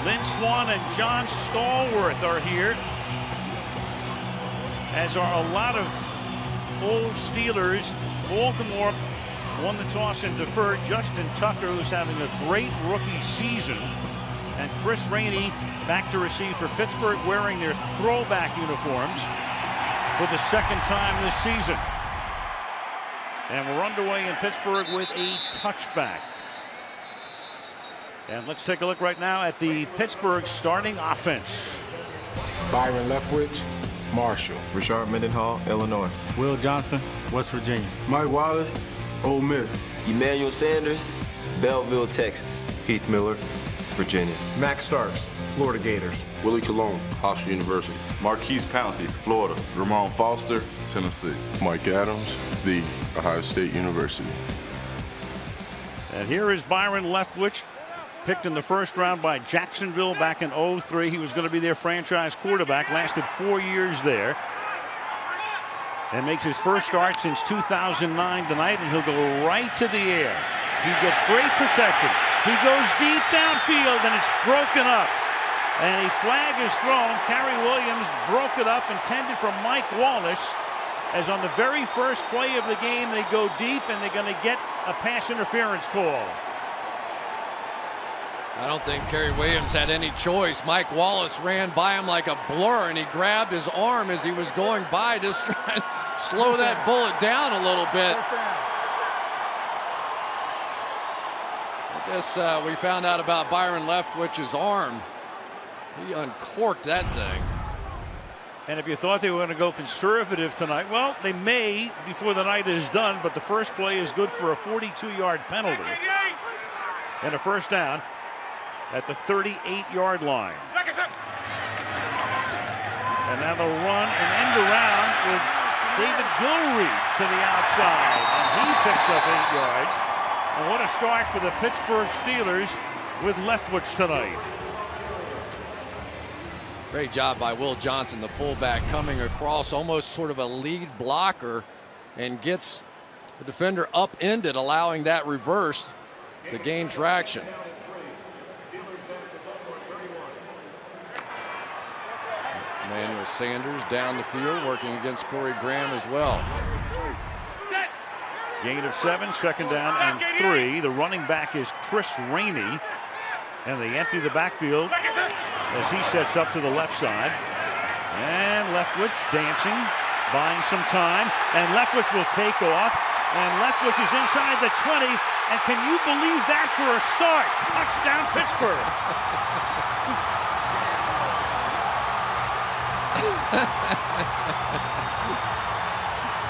Lynn Swan and John Stallworth are here, as are a lot of old Steelers. Baltimore won the toss and deferred. Justin Tucker, who's having a great rookie season, and Chris Rainey back to receive for Pittsburgh, wearing their throwback uniforms for the second time this season. And we're underway in Pittsburgh with a touchback. And let's take a look right now at the Pittsburgh starting offense. Byron Leftwich, Marshall. Rashard Mendenhall, Illinois. Will Johnson, West Virginia. Mike Wallace, Ole Miss. Emmanuel Sanders, Belleville, Texas. Heath Miller, Virginia. Max Starks, Florida Gators. Willie Colon, Hofstra University. Marquise Pouncey, Florida. Ramon Foster, Tennessee. Mike Adams, The Ohio State University. And here is Byron Leftwich, picked in the first round by Jacksonville back in '03. He was going to be their franchise quarterback, lasted 4 years there, and makes his first start since 2009 tonight, and he'll go right to the air. He gets great protection. He goes deep downfield, and it's broken up. And a flag is thrown. Kerry Williams broke it up, intended for Mike Wallace, as on the very first play of the game, they go deep, and they're going to get a pass interference call. I don't think Kerry Williams had any choice. Mike Wallace ran by him like a blur, and he grabbed his arm as he was going by, just trying to slow that bullet down a little bit. I guess we found out about Byron Leftwich's arm. He uncorked that thing. And if you thought they were going to go conservative tonight, well, they may before the night is done, but the first play is good for a 42-yard penalty and a first down at the 38-yard line. And now the run and end around with David Gilreath to the outside, and he picks up 8 yards. And what a start for the Pittsburgh Steelers with Leftwich tonight. Great job by Will Johnson, the fullback, coming across almost sort of a lead blocker and gets the defender upended, allowing that reverse to gain traction. Emmanuel Sanders down the field, working against Corey Graham as well. Gain of 7, second down and 3. The running back is Chris Rainey, and they empty the backfield as he sets up to the left side. And Leftwich dancing, buying some time, and Leftwich will take off, and Leftwich is inside the 20, and can you believe that for a start? Touchdown Pittsburgh.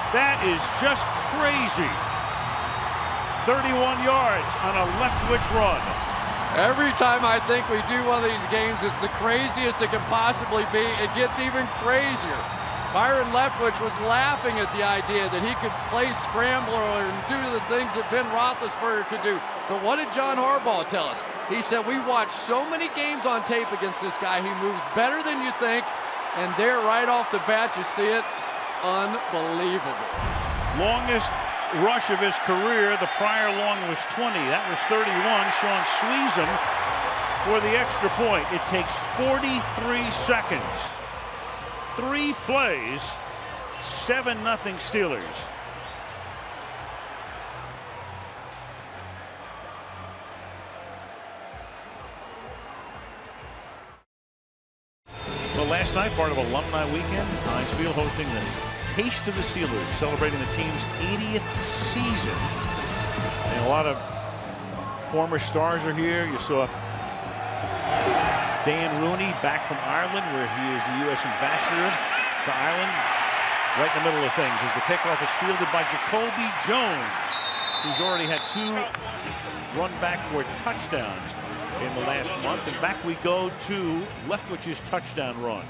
That is just crazy. 31 yards on a Leftwich run. Every time I think we do one of these games, it's the craziest it can possibly be. It gets even crazier. Byron Leftwich was laughing at the idea that he could play scrambler and do the things that Ben Roethlisberger could do. But what did John Harbaugh tell us? He said, we watched so many games on tape against this guy. He moves better than you think. And there, right off the bat, you see it. Unbelievable. Longest rush of his career. The prior long was 20. That was 31. Sean Sweezum for the extra point. It takes 43 seconds. 3 plays. 7-0 Steelers. Well, last night, part of Alumni Weekend, Heinz Field hosting the Taste of the Steelers, celebrating the team's 80th season. And a lot of former stars are here. You saw Dan Rooney back from Ireland, where he is the U.S. ambassador to Ireland, right in the middle of things, as the kickoff is fielded by Jacoby Jones, who's already had 2 run back for touchdowns in the last month. And back we go to Leftwich's touchdown run.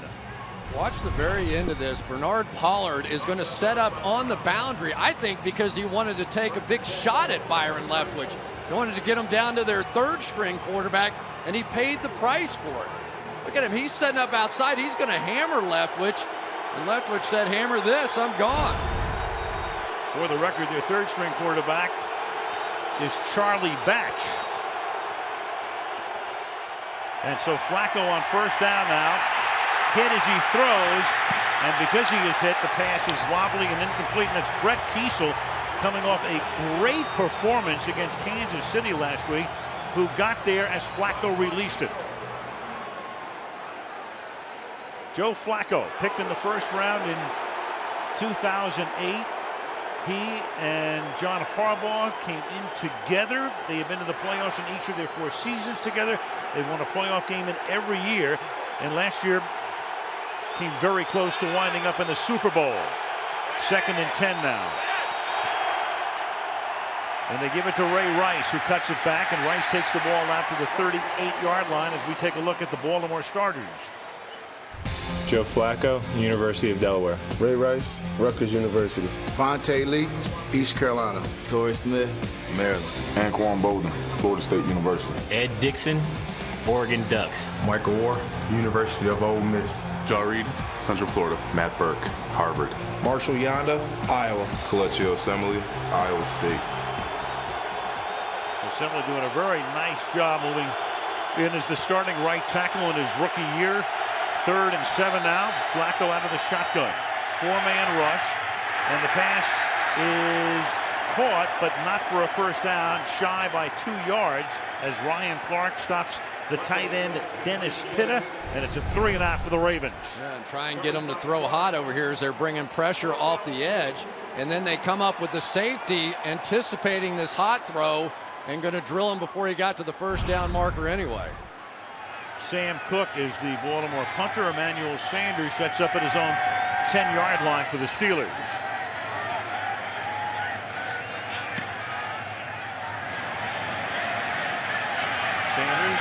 Watch the very end of this. Bernard Pollard is going to set up on the boundary, I think, because he wanted to take a big shot at Byron Leftwich. He wanted to get him down to their 3rd-string quarterback, and he paid the price for it. Look at him. He's setting up outside. He's going to hammer Leftwich. And Leftwich said, hammer this, I'm gone. For the record, their 3rd-string quarterback is Charlie Batch. And so Flacco on first down now. Hit as he throws. And because he is hit, the pass is wobbly and incomplete. And that's Brett Kiesel coming off a great performance against Kansas City last week, who got there as Flacco released it. Joe Flacco, picked in the first round in 2008. He and John Harbaugh came in together. They have been to the playoffs in each of their 4 seasons together. They've won a playoff game in every year. And last year came very close to winding up in the Super Bowl. 2nd and 10 now. And they give it to Ray Rice, who cuts it back, and Rice takes the ball out to the 38-yard line as we take a look at the Baltimore starters. Joe Flacco, University of Delaware. Ray Rice, Rutgers University. Fonte Lee, East Carolina. Torrey Smith, Maryland. Anquan Bolden, Florida State University. Ed Dixon, Oregon Ducks. Michael Orr, University of Ole Miss. Joe Reed, Central Florida. Matt Burke, Harvard. Marshall Yanda, Iowa. Kelechi Osemele, Iowa State. Osemele doing a very nice job moving in as the starting right tackle in his rookie year. 3rd and 7 now. Flacco out of the shotgun. 4-man rush. And the pass is caught, but not for a first down. Shy by 2 yards as Ryan Clark stops the tight end Dennis Pitta. And it's a 3-and-out for the Ravens. Yeah, and try and get them to throw hot over here as they're bringing pressure off the edge. And then they come up with the safety, anticipating this hot throw, and going to drill him before he got to the first down marker anyway. Sam Cook is the Baltimore punter. Emmanuel Sanders sets up at his own 10-yard line for the Steelers. Sanders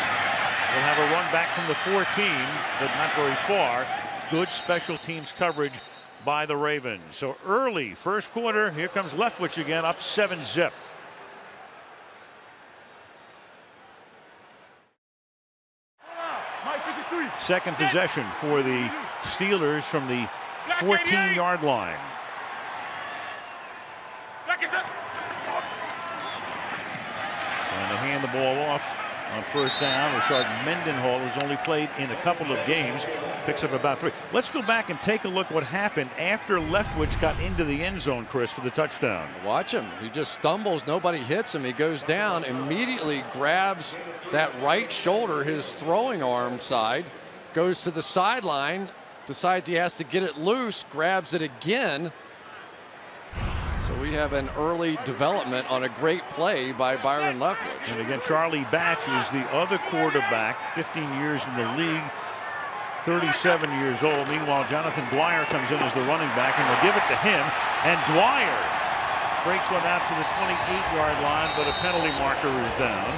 will have a run back from the 14, but not very far. Good special teams coverage by the Ravens. So early first quarter, here comes Leftwich again, up 7-zip. Second possession for the Steelers from the 14-yard line. And they hand the ball off on first down. Rashard Mendenhall, who's only played in a couple of games, picks up about 3. Let's go back and take a look what happened after Leftwich got into the end zone, Chris, for the touchdown. Watch him. He just stumbles. Nobody hits him. He goes down, immediately grabs that right shoulder, his throwing arm side, goes to the sideline, decides he has to get it loose, grabs it again. So we have an early development on a great play by Byron Leftwich. And again, Charlie Batch is the other quarterback, 15 years in the league, 37 years old. Meanwhile, Jonathan Dwyer comes in as the running back, and they'll give it to him. And Dwyer breaks one out to the 28-yard line, but a penalty marker is down.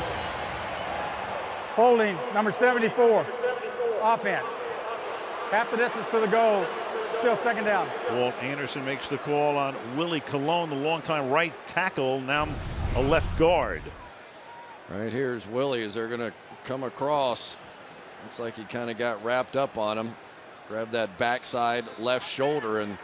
Holding, number 74, offense. Half the distance to the goal, still second down. Walt Anderson makes the call on Willie Colon, the longtime right tackle, now a left guard. Right here's Willie as they're going to come across. Looks like he kind of got wrapped up on him. Grab that backside left shoulder, and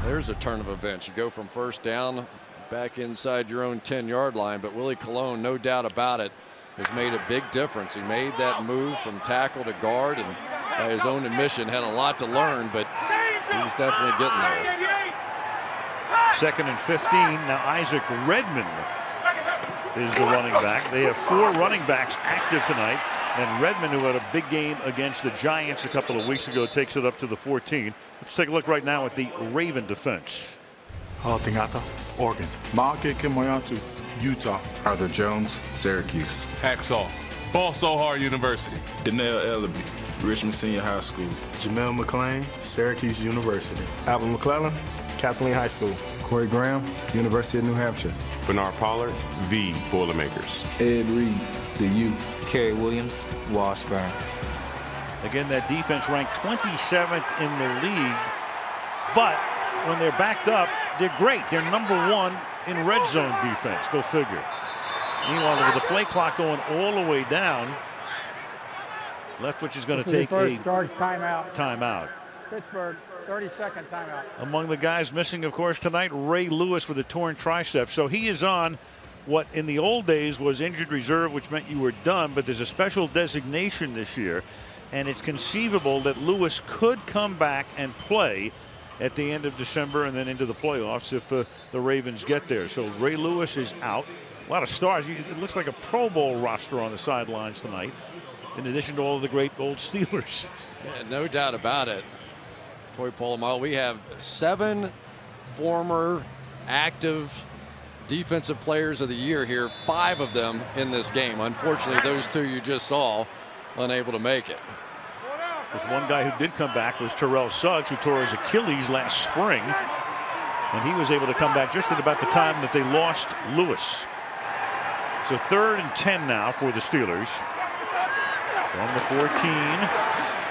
there's a turn of events. You go from first down back inside your own 10-yard line, but Willie Colon, no doubt about it, has made a big difference. He made that move from tackle to guard, and by his own admission had a lot to learn, but he was definitely getting there. 2nd and 15. Now Isaac Redmond is the running back. They have 4 running backs active tonight, and Redmond, who had a big game against the Giants a couple of weeks ago, takes it up to the 14. Let's take a look right now at the Raven defense. Halatingata, Oregon. Maake Kemoyatu, Utah. Arthur Jones, Syracuse. Hacksaw, Balsohar University. Danielle Ellaby, Richmond Senior High School. Jamel McClain, Syracuse University. Alvin McClellan, Kathleen High School. Corey Graham, University of New Hampshire. Bernard Pollard, the Boilermakers. Ed Reed, the U. Kerry Williams, Washburn. Again, that defense ranked 27th in the league, but when they're backed up, they're great. They're #1 in red zone defense. Go figure. Meanwhile, with the play clock going all the way down, Leftwich is going to take a timeout. Pittsburgh, 30-second timeout. Among the guys missing, of course, tonight, Ray Lewis with a torn tricep. So he is on what in the old days was injured reserve, which meant you were done, but there's a special designation this year, and it's conceivable that Lewis could come back and play at the end of December and then into the playoffs if the Ravens get there. So Ray Lewis is out. A lot of stars. It looks like a Pro Bowl roster on the sidelines tonight, in addition to all of the great old Steelers. Yeah, no doubt about it. Troy Polamalu, we have 7 former active defensive players of the year here, 5 of them in this game. Unfortunately, those 2 you just saw unable to make it. There's one guy who did come back was Terrell Suggs, who tore his Achilles last spring, and he was able to come back just at about the time that they lost Lewis. So 3rd and 10 now for the Steelers. From the 14,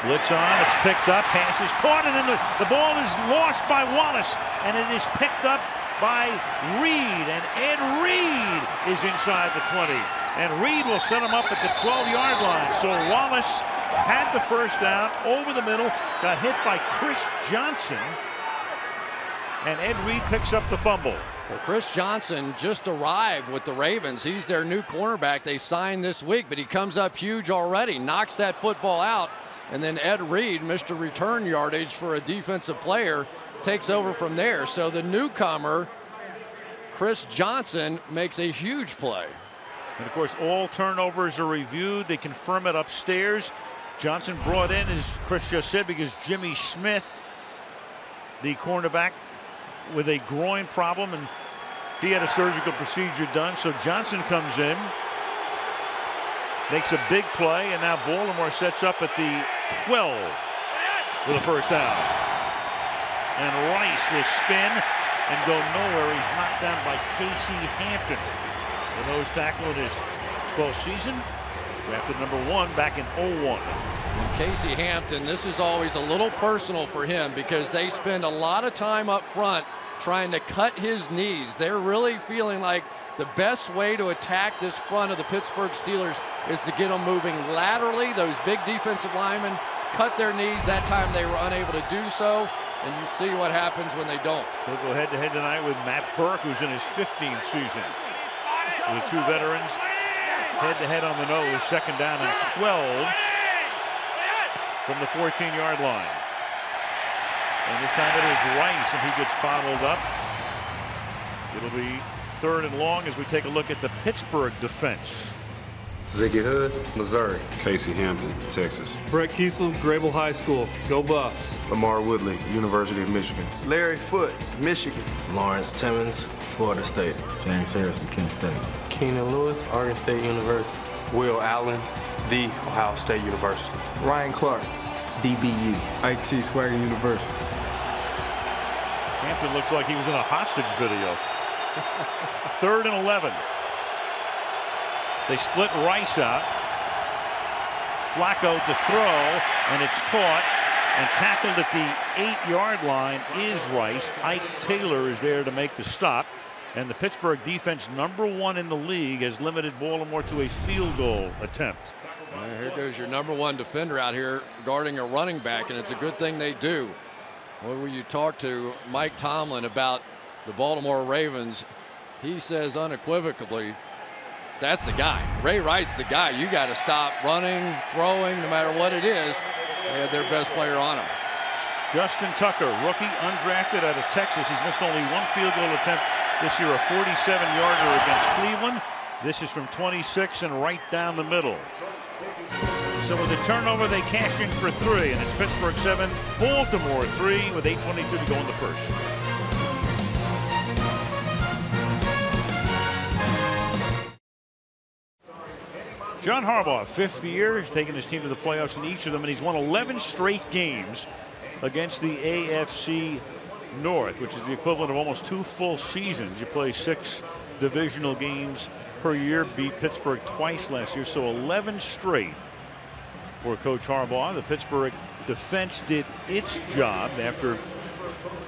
blitz on, it's picked up, pass is caught, and then the ball is lost by Wallace, and it is picked up by Reed, and Ed Reed is inside the 20, and Reed will set him up at the 12-yard line. So Wallace had the first down over the middle, got hit by Chris Johnson, and Ed Reed picks up the fumble. Well, Chris Johnson just arrived with the Ravens. He's their new cornerback they signed this week, but he comes up huge already, knocks that football out, and then Ed Reed, Mr. Return Yardage for a defensive player, takes over from there. So the newcomer, Chris Johnson, makes a huge play. And of course, all turnovers are reviewed. They confirm it upstairs. Johnson brought in, as Chris just said, because Jimmy Smith, the cornerback, with a groin problem, and he had a surgical procedure done. So Johnson comes in, makes a big play, and now Baltimore sets up at the 12 with a first down. And Rice will spin and go nowhere. He's knocked down by Casey Hampton, the nose tackle in his 12th season, drafted number 1 back in 01. And Casey Hampton, this is always a little personal for him because they spend a lot of time up front trying to cut his knees. They're really feeling like the best way to attack this front of the Pittsburgh Steelers is to get them moving laterally. Those big defensive linemen cut their knees. That time they were unable to do so, and you see what happens when they don't. They'll go head-to-head tonight with Matt Burke, who's in his 15th season. So the 2 veterans head-to-head on the nose, 2nd down and 12 from the 14-yard line. And this time it is Rice, and he gets bottled up. It'll be 3rd and long as we take a look at the Pittsburgh defense. Ziggy Hood, Missouri. Casey Hampton, Texas. Brett Kiesel, Grable High School. Go Buffs. Lamar Woodley, University of Michigan. Larry Foote, Michigan. Lawrence Timmons, Florida State. James Harrison, Kent State. Keenan Lewis, Oregon State University. Will Allen, The Ohio State University. Ryan Clark, DBU. IT Swagger University. Hampton looks like he was in a hostage video. 3rd and 11. They split Rice out. Flacco to throw, and it's caught and tackled at the 8-yard line is Rice. Ike Taylor is there to make the stop, and the Pittsburgh defense, number 1 in the league, has limited Baltimore to a field goal attempt. Here goes your number 1 defender out here guarding a running back, and it's a good thing they do. When you talk to Mike Tomlin about the Baltimore Ravens, he says unequivocally, that's the guy. Ray Rice, the guy. You got to stop running, throwing, no matter what it is. They had their best player on him. Justin Tucker, rookie, undrafted out of Texas. He's missed only 1 field goal attempt this year, a 47-yarder against Cleveland. This is from 26 and right down the middle. So with the turnover, they cashed in for 3, and it's Pittsburgh 7, Baltimore 3 with 8:22 to go in the first. John Harbaugh, 5th year, has taken his team to the playoffs in each of them, and he's won 11 straight games against the AFC North, which is the equivalent of almost 2 full seasons. You play 6 divisional games per year, beat Pittsburgh twice last year, so 11 straight for Coach Harbaugh. The Pittsburgh defense did its job after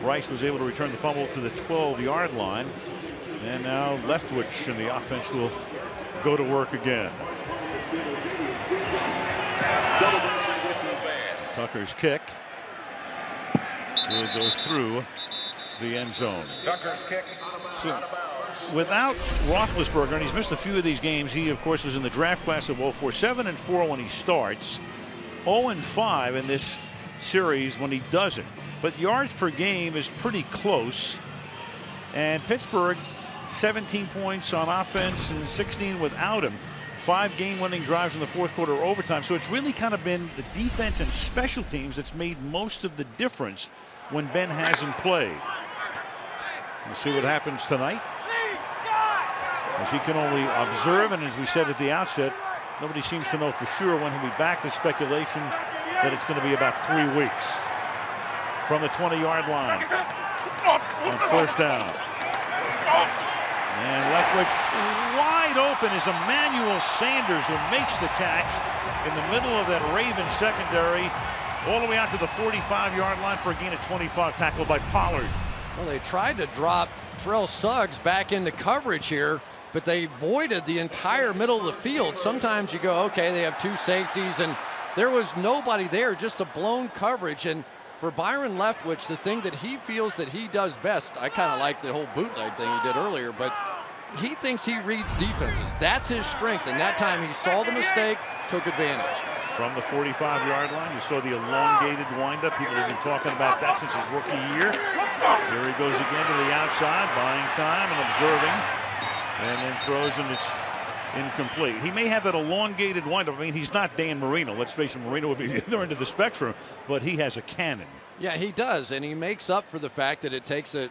Rice was able to return the fumble to the 12-yard line, and now Leftwich and the offense will go to work again. Tucker's kick will go through the end zone. Tucker's kick. without Roethlisberger, and he's missed a few of these games. He, of course, was in the draft class of 04. 7-4 when he starts. 0-5 in this series when he doesn't. But yards per game is pretty close. And Pittsburgh, 17 points on offense and 16 without him. 5 game-winning drives in the fourth quarter overtime. So it's really kind of been the defense and special teams that's made most of the difference when Ben hasn't played. We'll see what happens tonight, as he can only observe, and as we said at the outset, nobody seems to know for sure when he'll be back. The speculation that it's going to be about 3 weeks. From the 20-yard line on first down. And Leftwich wide open is Emmanuel Sanders, who makes the catch in the middle of that Ravens secondary, all the way out to the 45-yard line for a gain of 25, tackled by Pollard. Well, they tried to drop Terrell Suggs back into coverage here, but they voided the entire middle of the field. Sometimes you go, okay, they have 2 safeties, and there was nobody there, just a blown coverage. And for Byron Leftwich, the thing that he feels that he does best, I kind of like the whole bootleg thing he did earlier, but he thinks he reads defenses. That's his strength, and that time he saw the mistake, took advantage. From the 45-yard line, you saw the elongated windup. People have been talking about that since his rookie year. Here he goes again to the outside, buying time and observing, and then throws, and it's incomplete. He may have that elongated windup. I mean, he's not Dan Marino. Let's face it, Marino would be the other end of the spectrum, but he has a cannon. Yeah, he does, and he makes up for the fact that it takes a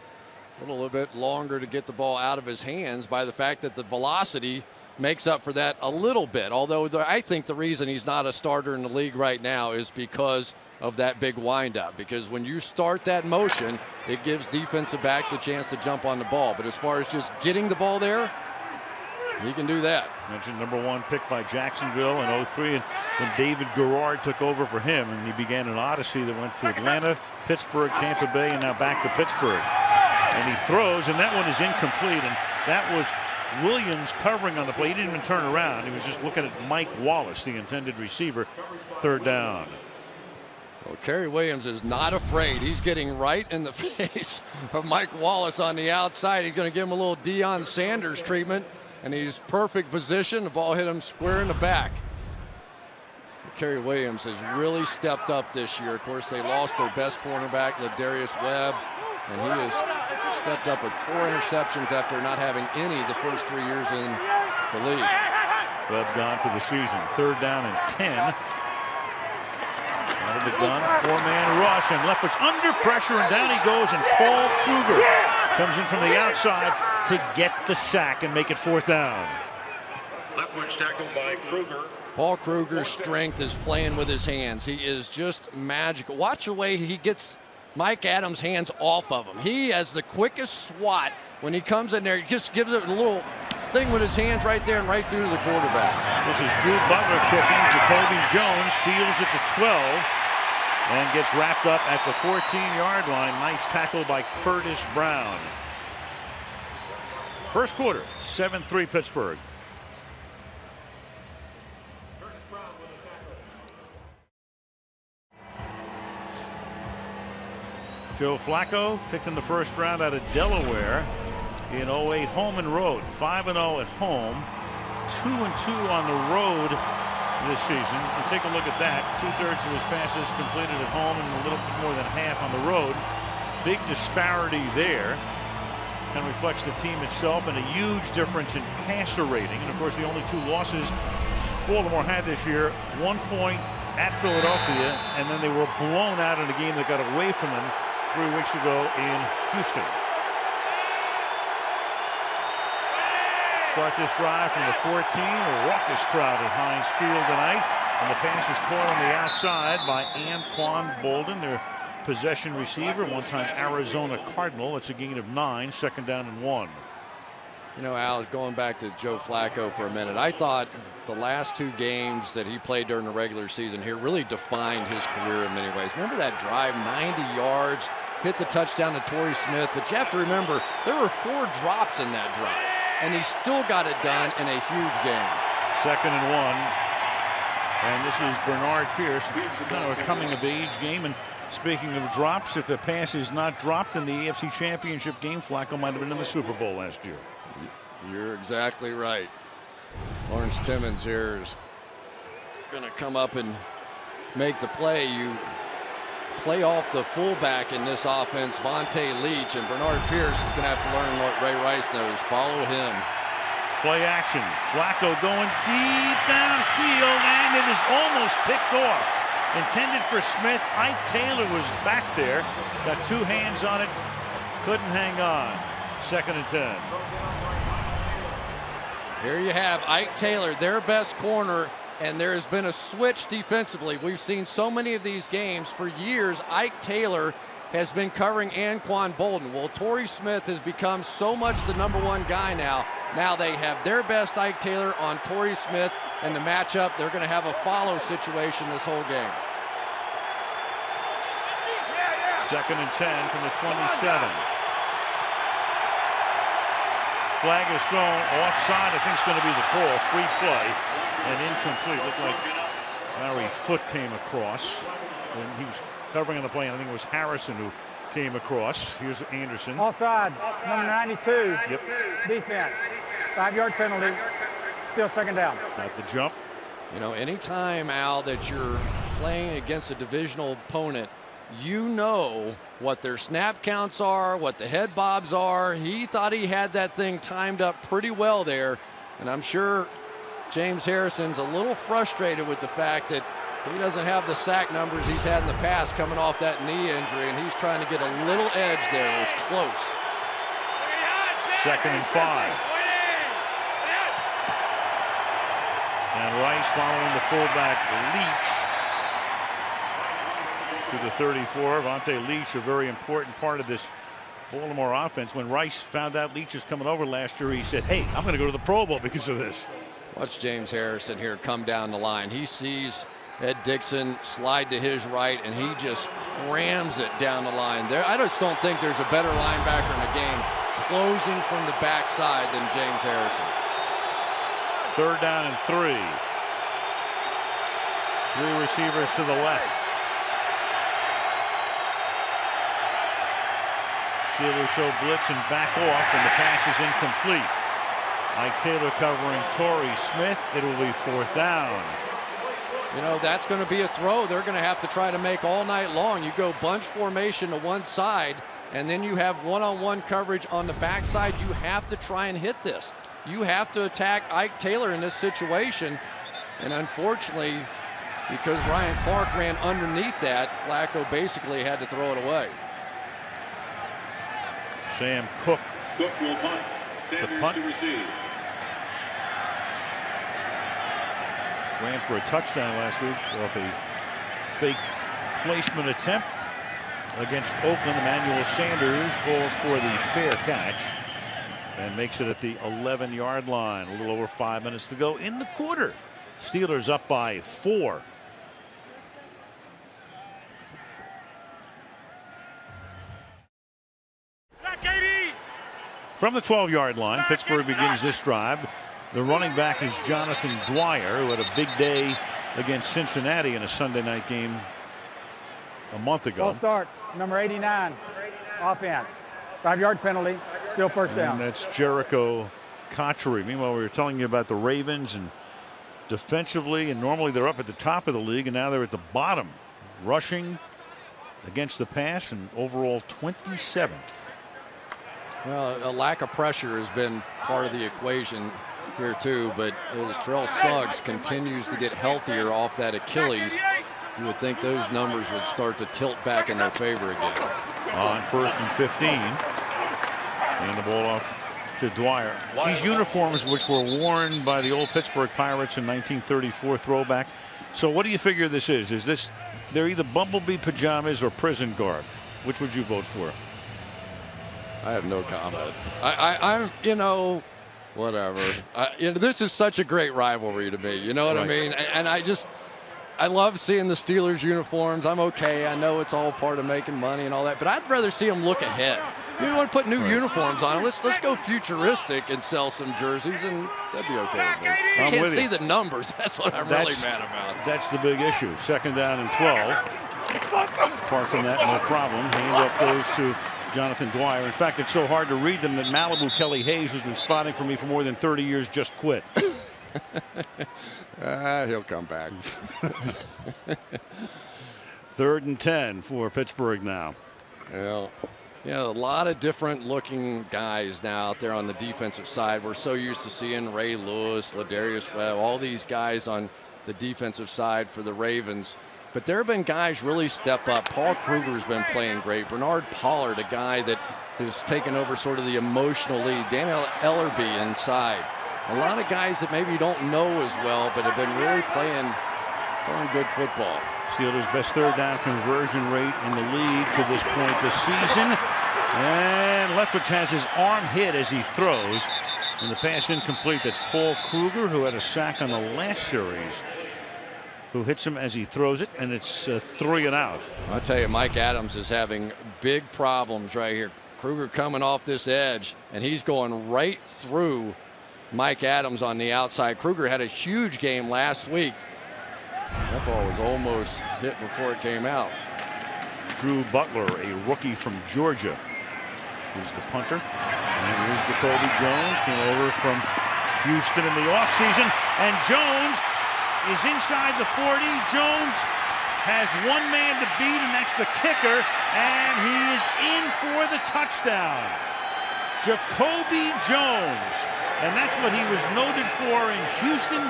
little bit longer to get the ball out of his hands by the fact that the velocity makes up for that a little bit. Although I think the reason he's not a starter in the league right now is because of that big windup. Because when you start that motion, it gives defensive backs a chance to jump on the ball. But as far as just getting the ball there, he can do that. Mentioned #1 pick by Jacksonville in 03, and then David Garrard took over for him, and he began an odyssey that went to Atlanta, Pittsburgh, Tampa Bay, and now back to Pittsburgh. And he throws, and that one is incomplete, and that was Williams covering on the play. He didn't even turn around. He was just looking at Mike Wallace, the intended receiver. 3rd down. Well, Kerry Williams is not afraid. He's getting right in the face of Mike Wallace on the outside. He's going to give him a little Deion Sanders treatment, and he's perfect position. The ball hit him square in the back. Kerry Williams has really stepped up this year. Of course, they lost their best cornerback, Ladarius Webb, and he has stepped up with 4 interceptions after not having any the first 3 years in the league. Webb gone for the season. 3rd down and 10. Out of the gun, 4-man rush, and Leftwich under pressure, and down he goes, and Paul Kruger comes in from the outside to get the sack and make it 4th down. Leftwich tackled by Kruger. Paul Kruger's strength is playing with his hands. He is just magical. Watch the way he gets Mike Adams' hands off of him. He has the quickest swat when he comes in there. He just gives it a little thing with his hands right there and right through to the quarterback. This is Drew Butler kicking. Jacoby Jones fields at the 12 and gets wrapped up at the 14-yard line. Nice tackle by Curtis Brown. First quarter, 7-3 Pittsburgh. Joe Flacco picked in the first round out of Delaware in 08, home and road. 5-0 at home, 2-2 on the road this season. And take a look at that. 2/3 of his passes completed at home and a little bit more than half on the road. Big disparity there. Kind of reflects the team itself, and a huge difference in passer rating. And of course, the only 2 losses Baltimore had this year, 1 point at Philadelphia, and then they were blown out in a game that got away from them 3 weeks ago in Houston. Start this drive from the 14. A raucous crowd at Heinz Field tonight. And the pass is caught on the outside by Anquan Bolden, their possession receiver, one-time Arizona Cardinal. It's a gain of 9, 2nd down and 1. You know, Al, going back to Joe Flacco for a minute, I thought the last 2 games that he played during the regular season here really defined his career in many ways. Remember that drive, 90 yards, hit the touchdown to Torrey Smith, but you have to remember there were 4 drops in that drive, and he still got it done in a huge game. 2nd and 1, and this is Bernard Pierce, kind of a coming-of-age game. And speaking of drops, if a pass is not dropped in the AFC Championship game, Flacco might have been in the Super Bowl last year. You're exactly right. Lawrence Timmons here is going to come up and make the play. You play off the fullback in this offense, Vontae Leach, and Bernard Pierce is going to have to learn what Ray Rice knows. Follow him. Play action. Flacco going deep downfield, and it is almost picked off. Intended for Smith. Ike Taylor was back there. Got two hands on it. Couldn't hang on. 2nd and 10. Here you have Ike Taylor, their best corner, and there has been a switch defensively. We've seen so many of these games for years. Ike Taylor has been covering Anquan Bolden. Well, Torrey Smith has become so much the #1 guy now. Now they have their best Ike Taylor on Torrey Smith, and the matchup, they're going to have a follow situation this whole game. 2nd and 10 from the 27. Flag is thrown offside. I think it's going to be the call. Free play and incomplete. Looked like Larry Foote came across when he was covering on the play. And I think it was Harrison who came across. Here's Anderson. Offside, number 92. Yep. Defense. 5-yard penalty. Still 2nd down. Got the jump. You know, anytime, Al, that you're playing against a divisional opponent, you know what their snap counts are, what the head bobs are. He thought he had that thing timed up pretty well there, and I'm sure James Harrison's a little frustrated with the fact that he doesn't have the sack numbers he's had in the past coming off that knee injury, and he's trying to get a little edge there. It was close. 2nd and 5. And Rice following the fullback Leach to the 34. Vontae Leach, a very important part of this Baltimore offense. When Rice found out Leach was coming over last year, he said, hey, I'm going to go to the Pro Bowl because of this. Watch James Harrison here come down the line. He sees Ed Dickson slide to his right, and he just crams it down the line. There, I just don't think there's a better linebacker in the game closing from the backside than James Harrison. 3rd down and 3. 3 receivers to the left. Steelers show blitz and back off, and the pass is incomplete. Ike Taylor covering Torrey Smith. It will be 4th down. You know, that's going to be a throw they're going to have to try to make all night long. You go bunch formation to one side, and then you have one-on-one coverage on the backside. You have to try and hit this. You have to attack Ike Taylor in this situation. And unfortunately, because Ryan Clark ran underneath that, Flacco basically had to throw it away. Sam Cook will punt. to punt. To receive. Ran for a touchdown last week off a fake placement attempt against Oakland. Emmanuel Sanders calls for the fair catch and makes it at the 11-yard line. A little over 5 minutes to go in the quarter. Steelers up by 4. From the 12-yard line, Pittsburgh begins this drive. The running back is Jonathan Dwyer, who had a big day against Cincinnati in a Sunday night game a month ago. Full start, number 89, offense. 5-yard penalty, still 1st down. And that's Jericho Cotchery. Meanwhile, we were telling you about the Ravens, and defensively, and normally they're up at the top of the league, and now they're at the bottom. Rushing against the pass, and overall 27th. Well, a lack of pressure has been part of the equation here too, but as Terrell Suggs continues to get healthier off that Achilles, you would think those numbers would start to tilt back in their favor again. On 1st and 15. And the ball off to Dwyer. These uniforms, which were worn by the old Pittsburgh Pirates in 1934 throwback. So what do you figure this is? Is this, they're either bumblebee pajamas or prison garb? Which would you vote for? I have no comment. I'm, you know, whatever. You know, this is such a great rivalry to me. You know what I mean? And I love seeing the Steelers uniforms. I'm okay. I know it's all part of making money and all that, but I'd rather see them look ahead. If you want to put new uniforms on, let's go futuristic and sell some jerseys, and that'd be okay with me. I can't see the numbers. That's what I'm really mad about. That's the big issue. 2nd down and 12. Apart from that, no problem. Handoff goes to Jonathan Dwyer. In fact, it's so hard to read them that Malibu Kelly Hayes, who's been spotting for me for more than 30 years, just quit. He'll come back. 3rd and 10 for Pittsburgh now. Well, yeah, a lot of different looking guys now out there on the defensive side. We're so used to seeing Ray Lewis, Ladarius Webb, all these guys on the defensive side for the Ravens. But there have been guys really step up. Paul Kruger's been playing great. Bernard Pollard, a guy that has taken over sort of the emotional lead. Daniel Ellerby inside. A lot of guys that maybe you don't know as well, but have been really playing good football. Steelers' best 3rd down conversion rate in the league to this point this season. And Leftwich has his arm hit as he throws. And the pass incomplete. That's Paul Kruger, who had a sack on the last series, who hits him as he throws it, and it's 3 and out. I'll tell you, Mike Adams is having big problems right here. Kruger coming off this edge, and he's going right through Mike Adams on the outside. Kruger had a huge game last week. That ball was almost hit before it came out. Drew Butler, a rookie from Georgia, is the punter. And here's Jacoby Jones, came over from Houston in the offseason, and Jones is inside the 40. Jones has one man to beat, and that's the kicker, and he is in for the touchdown. Jacoby Jones, and that's what he was noted for in Houston.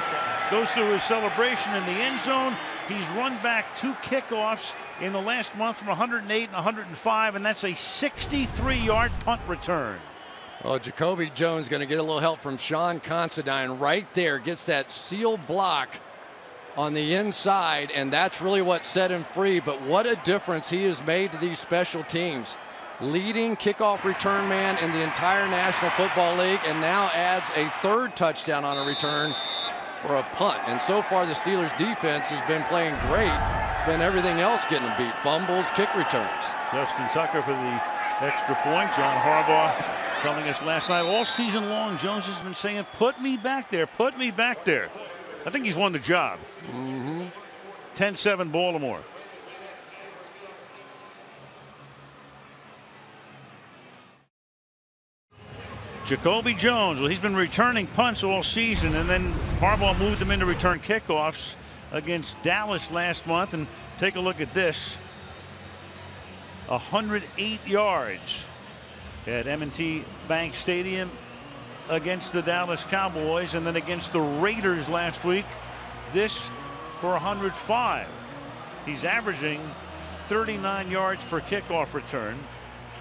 Goes through his celebration in the end zone. He's run back 2 kickoffs in the last month from 108 and 105, and that's a 63-yard punt return. Well, Jacoby Jones going to get a little help from Sean Considine right there. Gets that sealed block on the inside, and that's really what set him free. But what a difference he has made to these special teams. Leading kickoff return man in the entire National Football League, and now adds a 3rd touchdown on a return for a punt. And so far the Steelers defense has been playing great. It's been everything else getting beat. Fumbles, kick returns. Justin Tucker for the extra point. John Harbaugh telling us last night, all season long, Jones has been saying, put me back there, put me back there. I think he's won the job. 10-7 Baltimore. Jacoby Jones, well, he's been returning punts all season, and then Harbaugh moved him into return kickoffs against Dallas last month. And take a look at this. 108 yards at M&T Bank Stadium against the Dallas Cowboys, and then against the Raiders last week. This for 105. He's averaging 39 yards per kickoff return.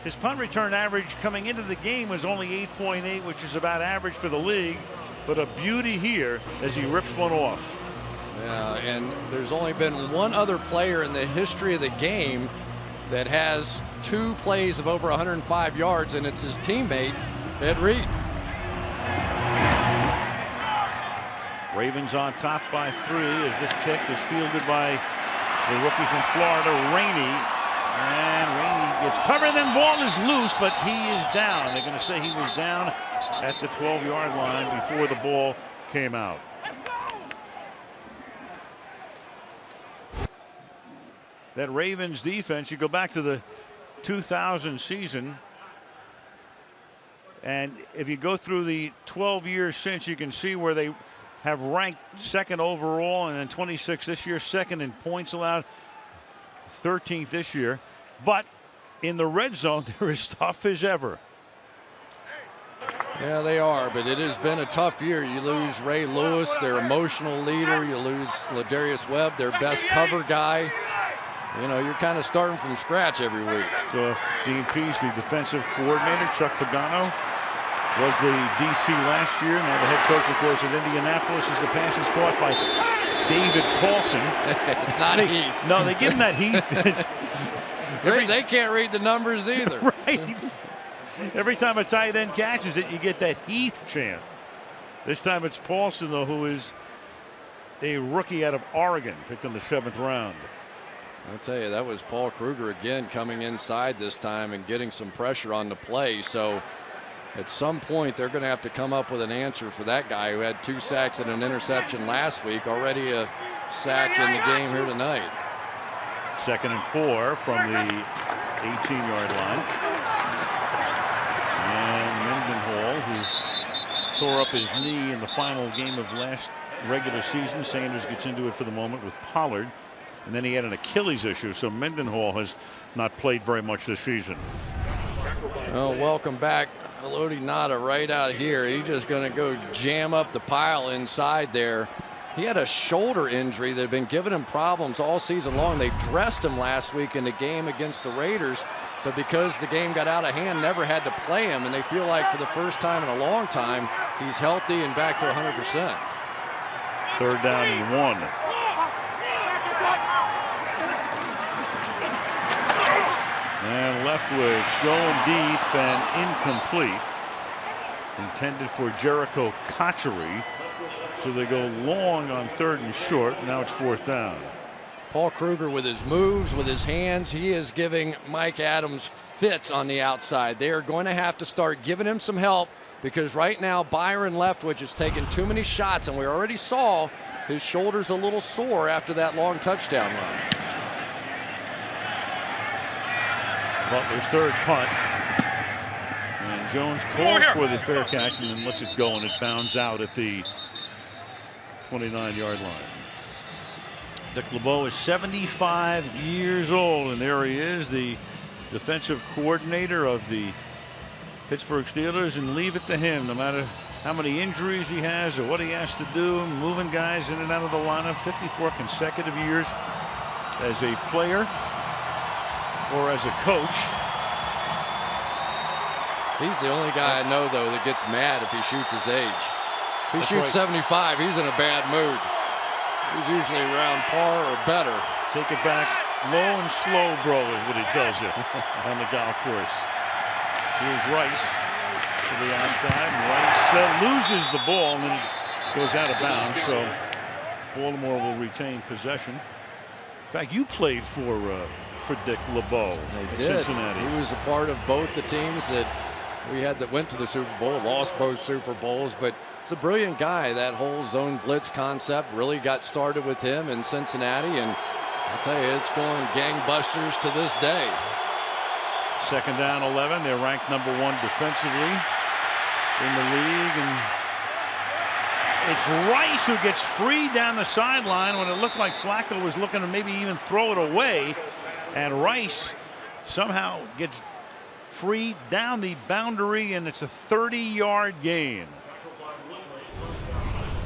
His punt return average coming into the game was only 8.8, which is about average for the league, but a beauty here as he rips one off. Yeah, and there's only been one other player in the history of the game that has 2 plays of over 105 yards, and it's his teammate, Ed Reed. Ravens on top by 3 as this kick is fielded by the rookie from Florida, Rainey. And Rainey gets covered, and then ball is loose, but he is down. They're going to say he was down at the 12-yard line before the ball came out. That Ravens defense, you go back to the 2000 season, and if you go through the 12 years since, you can see where they have ranked 2nd overall, and then 26 this year, 2nd in points allowed, 13th this year. But in the red zone, they're as tough as ever. Yeah, they are, but it has been a tough year. You lose Ray Lewis, their emotional leader. You lose Ladarius Webb, their best cover guy. You know, you're kind of starting from scratch every week. So Dean Pease, the defensive coordinator, Chuck Pagano was the DC last year. Now the head coach, of course, of Indianapolis, as the pass is caught by David Paulson. It's not Heath. No, they give him that Heath. They can't read the numbers either. Right. Every time a tight end catches it, you get that Heath chant. This time it's Paulson, though, who is a rookie out of Oregon, picked in the 7th round. I'll tell you, that was Paul Kruger again coming inside this time and getting some pressure on the play. So at some point, they're going to have to come up with an answer for that guy who had 2 sacks and an interception last week. Already a sack in the game here tonight. 2nd and 4 from the 18-yard line. tore up his knee in the final game of last regular season. Sanders gets into it for the moment with Pollard. And then he had an Achilles issue, so Mendenhall has not played very much this season. Oh, welcome back. Haloti Ngata right out here. He's just going to go jam up the pile inside there. He had a shoulder injury that had been giving him problems all season long. They dressed him last week in the game against the Raiders, but because the game got out of hand, never had to play him, and they feel like for the first time in a long time, he's healthy and back to 100%. 3rd down and 1. And Leftwich going deep and incomplete. Intended for Jericho Cotchery. So they go long on 3rd and short. Now it's 4th down. Paul Kruger with his moves, with his hands, he is giving Mike Adams fits on the outside. They are going to have to start giving him some help because right now Byron Leftwich has taken too many shots, and we already saw his shoulder's a little sore after that long touchdown run. Butler's 3rd punt. And Jones calls for the fair catch and then lets it go, and it bounds out at the 29-yard line. Dick LeBeau is 75 years old, and there he is, the defensive coordinator of the Pittsburgh Steelers, and leave it to him, no matter how many injuries he has or what he has to do, moving guys in and out of the lineup. 54 consecutive years as a player or as a coach. He's the only guy I know, though, that gets mad if he shoots his age. If he shoots right. 75, he's in a bad mood. He's usually around par or better. Take it back low and slow, bro, is what he tells you on the golf course. Here's Rice to the outside, and Rice loses the ball, and then it goes out of bounds, so Baltimore will retain possession. In fact, you played for Dick LeBeau at Cincinnati. He was a part of both the teams that we had that went to the Super Bowl, lost both Super Bowls, but he's a brilliant guy. That whole zone blitz concept really got started with him in Cincinnati, and I'll tell you, it's going gangbusters to this day. 2nd down 11. They're ranked number 1 defensively in the league, and it's Rice who gets free down the sideline when it looked like Flacco was looking to maybe even throw it away, and Rice somehow gets free down the boundary, and it's a 30-yard gain.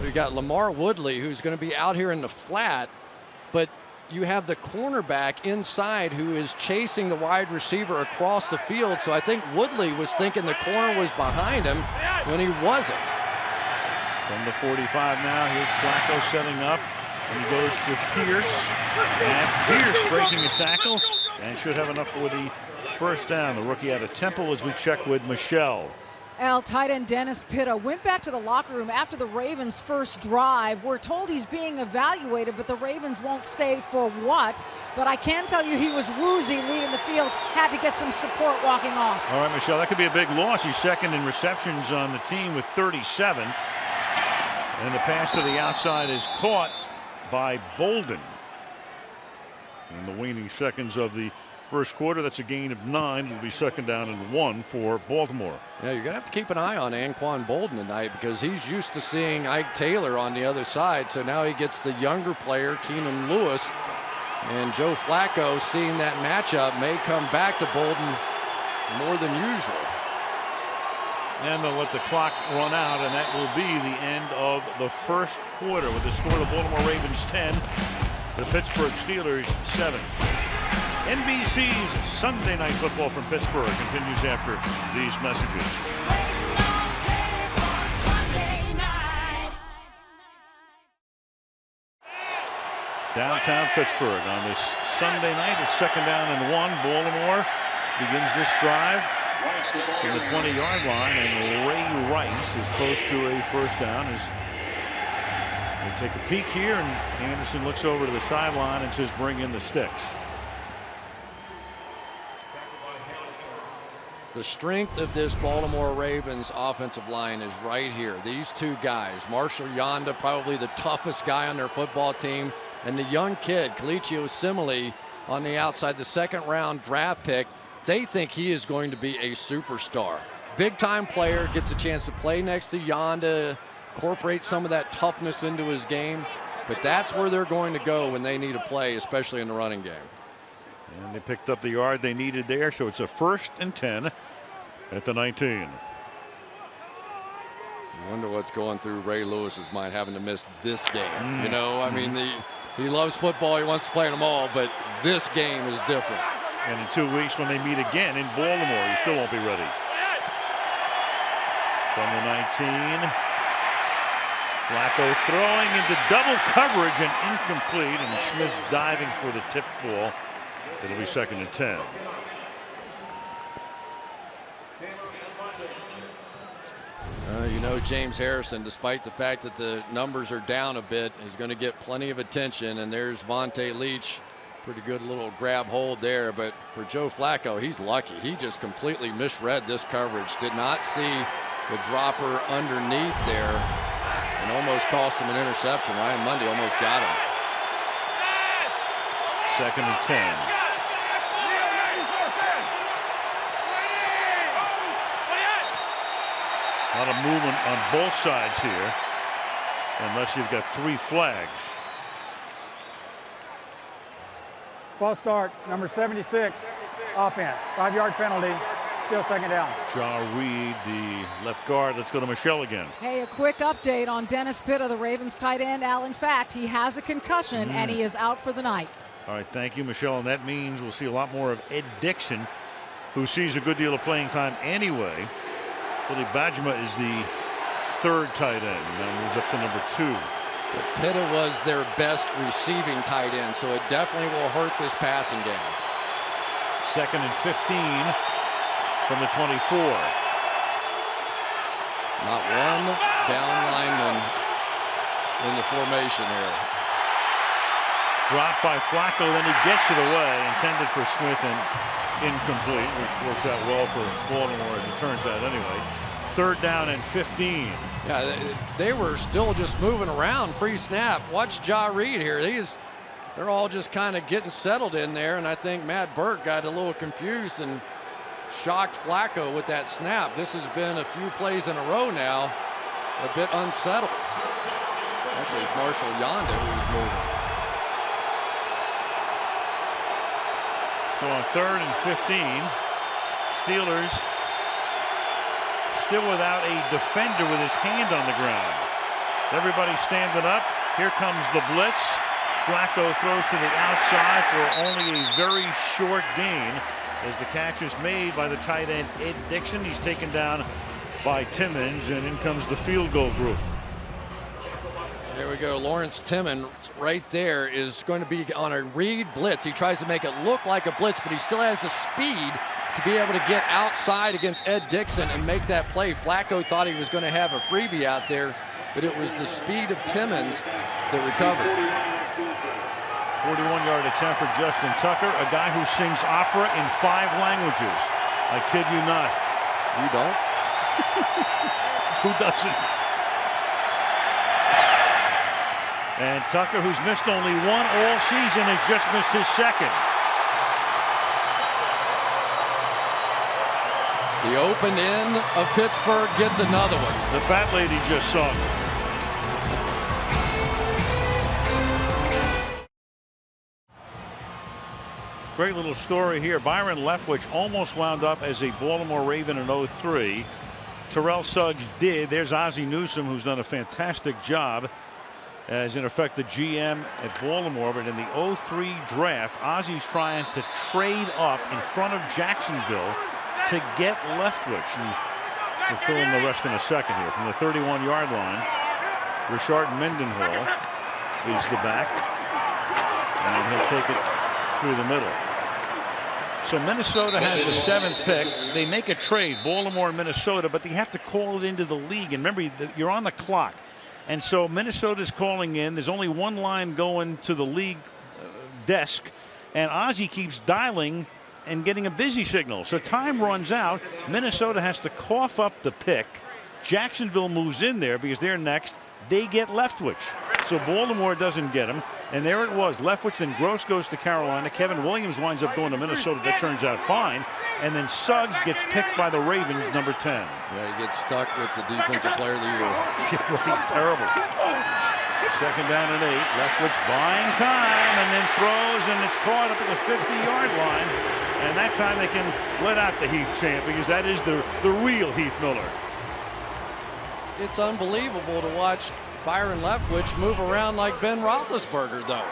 We got Lamar Woodley, who's going to be out here in the flat, but you have the cornerback inside who is chasing the wide receiver across the field. So I think Woodley was thinking the corner was behind him when he wasn't. From the 45 now, here's Flacco setting up, and he goes to Pierce, and Pierce breaking a tackle and should have enough for the 1st down. The rookie out of Temple as we check with Michelle. Al, tight end Dennis Pitta went back to the locker room after the Ravens' first drive. We're told he's being evaluated, but the Ravens won't say for what. But I can tell you he was woozy leaving the field, had to get some support walking off. All right, Michelle, that could be a big loss. He's 2nd in receptions on the team with 37. And the pass to the outside is caught by Bolden. In the waning seconds of the 1st quarter, that's a gain of 9. It'll be 2nd down and 1 for Baltimore. Yeah, you're going to have to keep an eye on Anquan Bolden tonight because he's used to seeing Ike Taylor on the other side. So now he gets the younger player, Keenan Lewis. And Joe Flacco, seeing that matchup, may come back to Bolden more than usual. And they'll let the clock run out, and that will be the end of the 1st quarter with the score: the Baltimore Ravens 10, the Pittsburgh Steelers 7. NBC's Sunday Night Football from Pittsburgh continues after these messages. Downtown Pittsburgh on this Sunday night. It's 2nd down and 1. Baltimore begins this drive from the 20-yard line, and Ray Rice is close to a 1st down. As they take a peek here, and Anderson looks over to the sideline and says, "Bring in the sticks." The strength of this Baltimore Ravens offensive line is right here. These two guys, Marshall Yanda, probably the toughest guy on their football team, and the young kid, Kelechi Osemele, on the outside, the 2nd round draft pick. They think he is going to be a superstar. big-time player, gets a chance to play next to Yanda, incorporate some of that toughness into his game. But that's where they're going to go when they need a play, especially in the running game. And they picked up the yard they needed there, so it's a 1st and 10 at the 19. I wonder what's going through Ray Lewis's mind having to miss this game. You know, I mean, he loves football. He wants to play them all, but this game is different. And in 2 weeks when they meet again in Baltimore, he still won't be ready. From the 19. Flacco throwing into double coverage and incomplete, and Smith diving for the tip ball. It'll be 2nd and 10. You know, James Harrison, despite the fact that the numbers are down a bit, is going to get plenty of attention. And there's Vontae Leach. Pretty good little grab hold there. But for Joe Flacco, he's lucky. He just completely misread this coverage. Did not see the dropper underneath there and almost cost him an interception. Ryan Mundy almost got him. 2nd and 10. A lot of movement on both sides here, unless you've got 3 flags. False start, number 76, offense. 5-yard penalty, still 2nd down. Ja Reed, the left guard. Let's go to Michelle again. Hey, a quick update on Dennis Pitta, the Ravens tight end. Al, in fact, he has a concussion and he is out for the night. All right, thank you, Michelle. And that means we'll see a lot more of Ed Dixon, who sees a good deal of playing time anyway. Billy Bajma is the 3rd tight end. Now moves up to number 2. But Pitta was their best receiving tight end, so it definitely will hurt this passing game. 2nd and 15 from the 24. Not one down lineman in the formation here. Dropped by Flacco, then he gets it away, intended for Smith and incomplete, which works out well for Baltimore as it turns out anyway. 3rd down and 15. Yeah, they were still just moving around pre-snap. Watch Ja Reed here. They're all just kind of getting settled in there, and I think Matt Burke got a little confused and shocked Flacco with that snap. This has been a few plays in a row now, a bit unsettled. Actually, it's Marshall Yanda who's moving. So on 3rd and 15, Steelers still without a defender with his hand on the ground. Everybody standing up. Here comes the blitz. Flacco throws to the outside for only a very short gain as the catch is made by the tight end Ed Dixon. He's taken down by Timmons, and in comes the field goal group. There we go. Lawrence Timmons right there is going to be on a read blitz. He tries to make it look like a blitz, but he still has the speed to be able to get outside against Ed Dixon and make that play. Flacco thought he was going to have a freebie out there, but it was the speed of Timmons that recovered. 41-yard attempt for Justin Tucker, a guy who sings opera in 5 languages. I kid you not. You don't? Who doesn't? And Tucker, who's missed only 1 all season, has just missed his 2nd. The open end of Pittsburgh gets another one. The fat lady just sung. Great little story here. Byron Leftwich almost wound up as a Baltimore Raven in 03. Terrell Suggs did. There's Ozzie Newsome, who's done a fantastic job as in effect the GM at Baltimore. But in the 03 draft, Ozzie's trying to trade up in front of Jacksonville to get Leftwich. And we'll fill in the rest in a second here. From the 31-yard line, Richard Mendenhall is the back, and he'll take it through the middle. So Minnesota has the 7th pick. They make a trade, Baltimore and Minnesota, but they have to call it into the league. And remember, you're on the clock. And so Minnesota's calling in. There's only one line going to the league desk, and Ozzie keeps dialing and getting a busy signal. So time runs out. Minnesota has to cough up the pick. Jacksonville moves in there because they're next. They get Leftwich. So Baltimore doesn't get him. And there it was. Leftwich, then Gross goes to Carolina. Kevin Williams winds up going to Minnesota. That turns out fine. And then Suggs gets picked by the Ravens, number 10. Yeah, he gets stuck with the defensive player of the year. Right, terrible. Second down and 8. Leftwich buying time and then throws, and it's caught up at the 50-yard line. And that time they can let out the Heath chant because that is the real Heath Miller. It's unbelievable to watch Byron Leftwich move around like Ben Roethlisberger, though.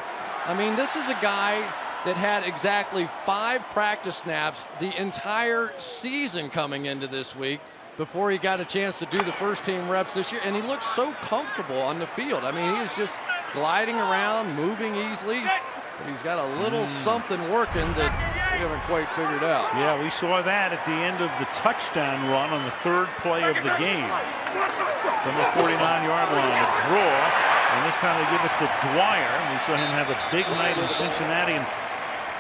I mean, this is a guy that had exactly 5 practice snaps the entire season coming into this week before he got a chance to do the first team reps this year. And he looked so comfortable on the field. I mean, he was just gliding around, moving easily. But he's got a little something working that we haven't quite figured out. Yeah, we saw that at the end of the touchdown run on the 3rd play of the game. From the 49-yard line, a draw. And this time they give it to Dwyer. We saw him have a big night in Cincinnati. And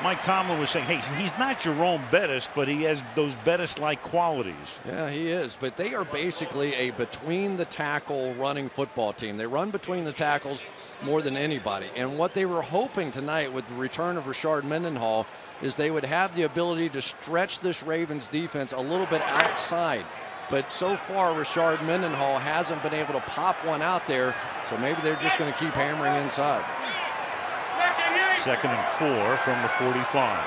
Mike Tomlin was saying, hey, he's not Jerome Bettis, but he has those Bettis-like qualities. Yeah, he is. But they are basically a between-the-tackle running football team. They run between the tackles more than anybody. And what they were hoping tonight with the return of Rashard Mendenhall is they would have the ability to stretch this Ravens defense a little bit outside. But so far, Rashard Mendenhall hasn't been able to pop one out there, so maybe they're just going to keep hammering inside. 2nd and 4 from the 45.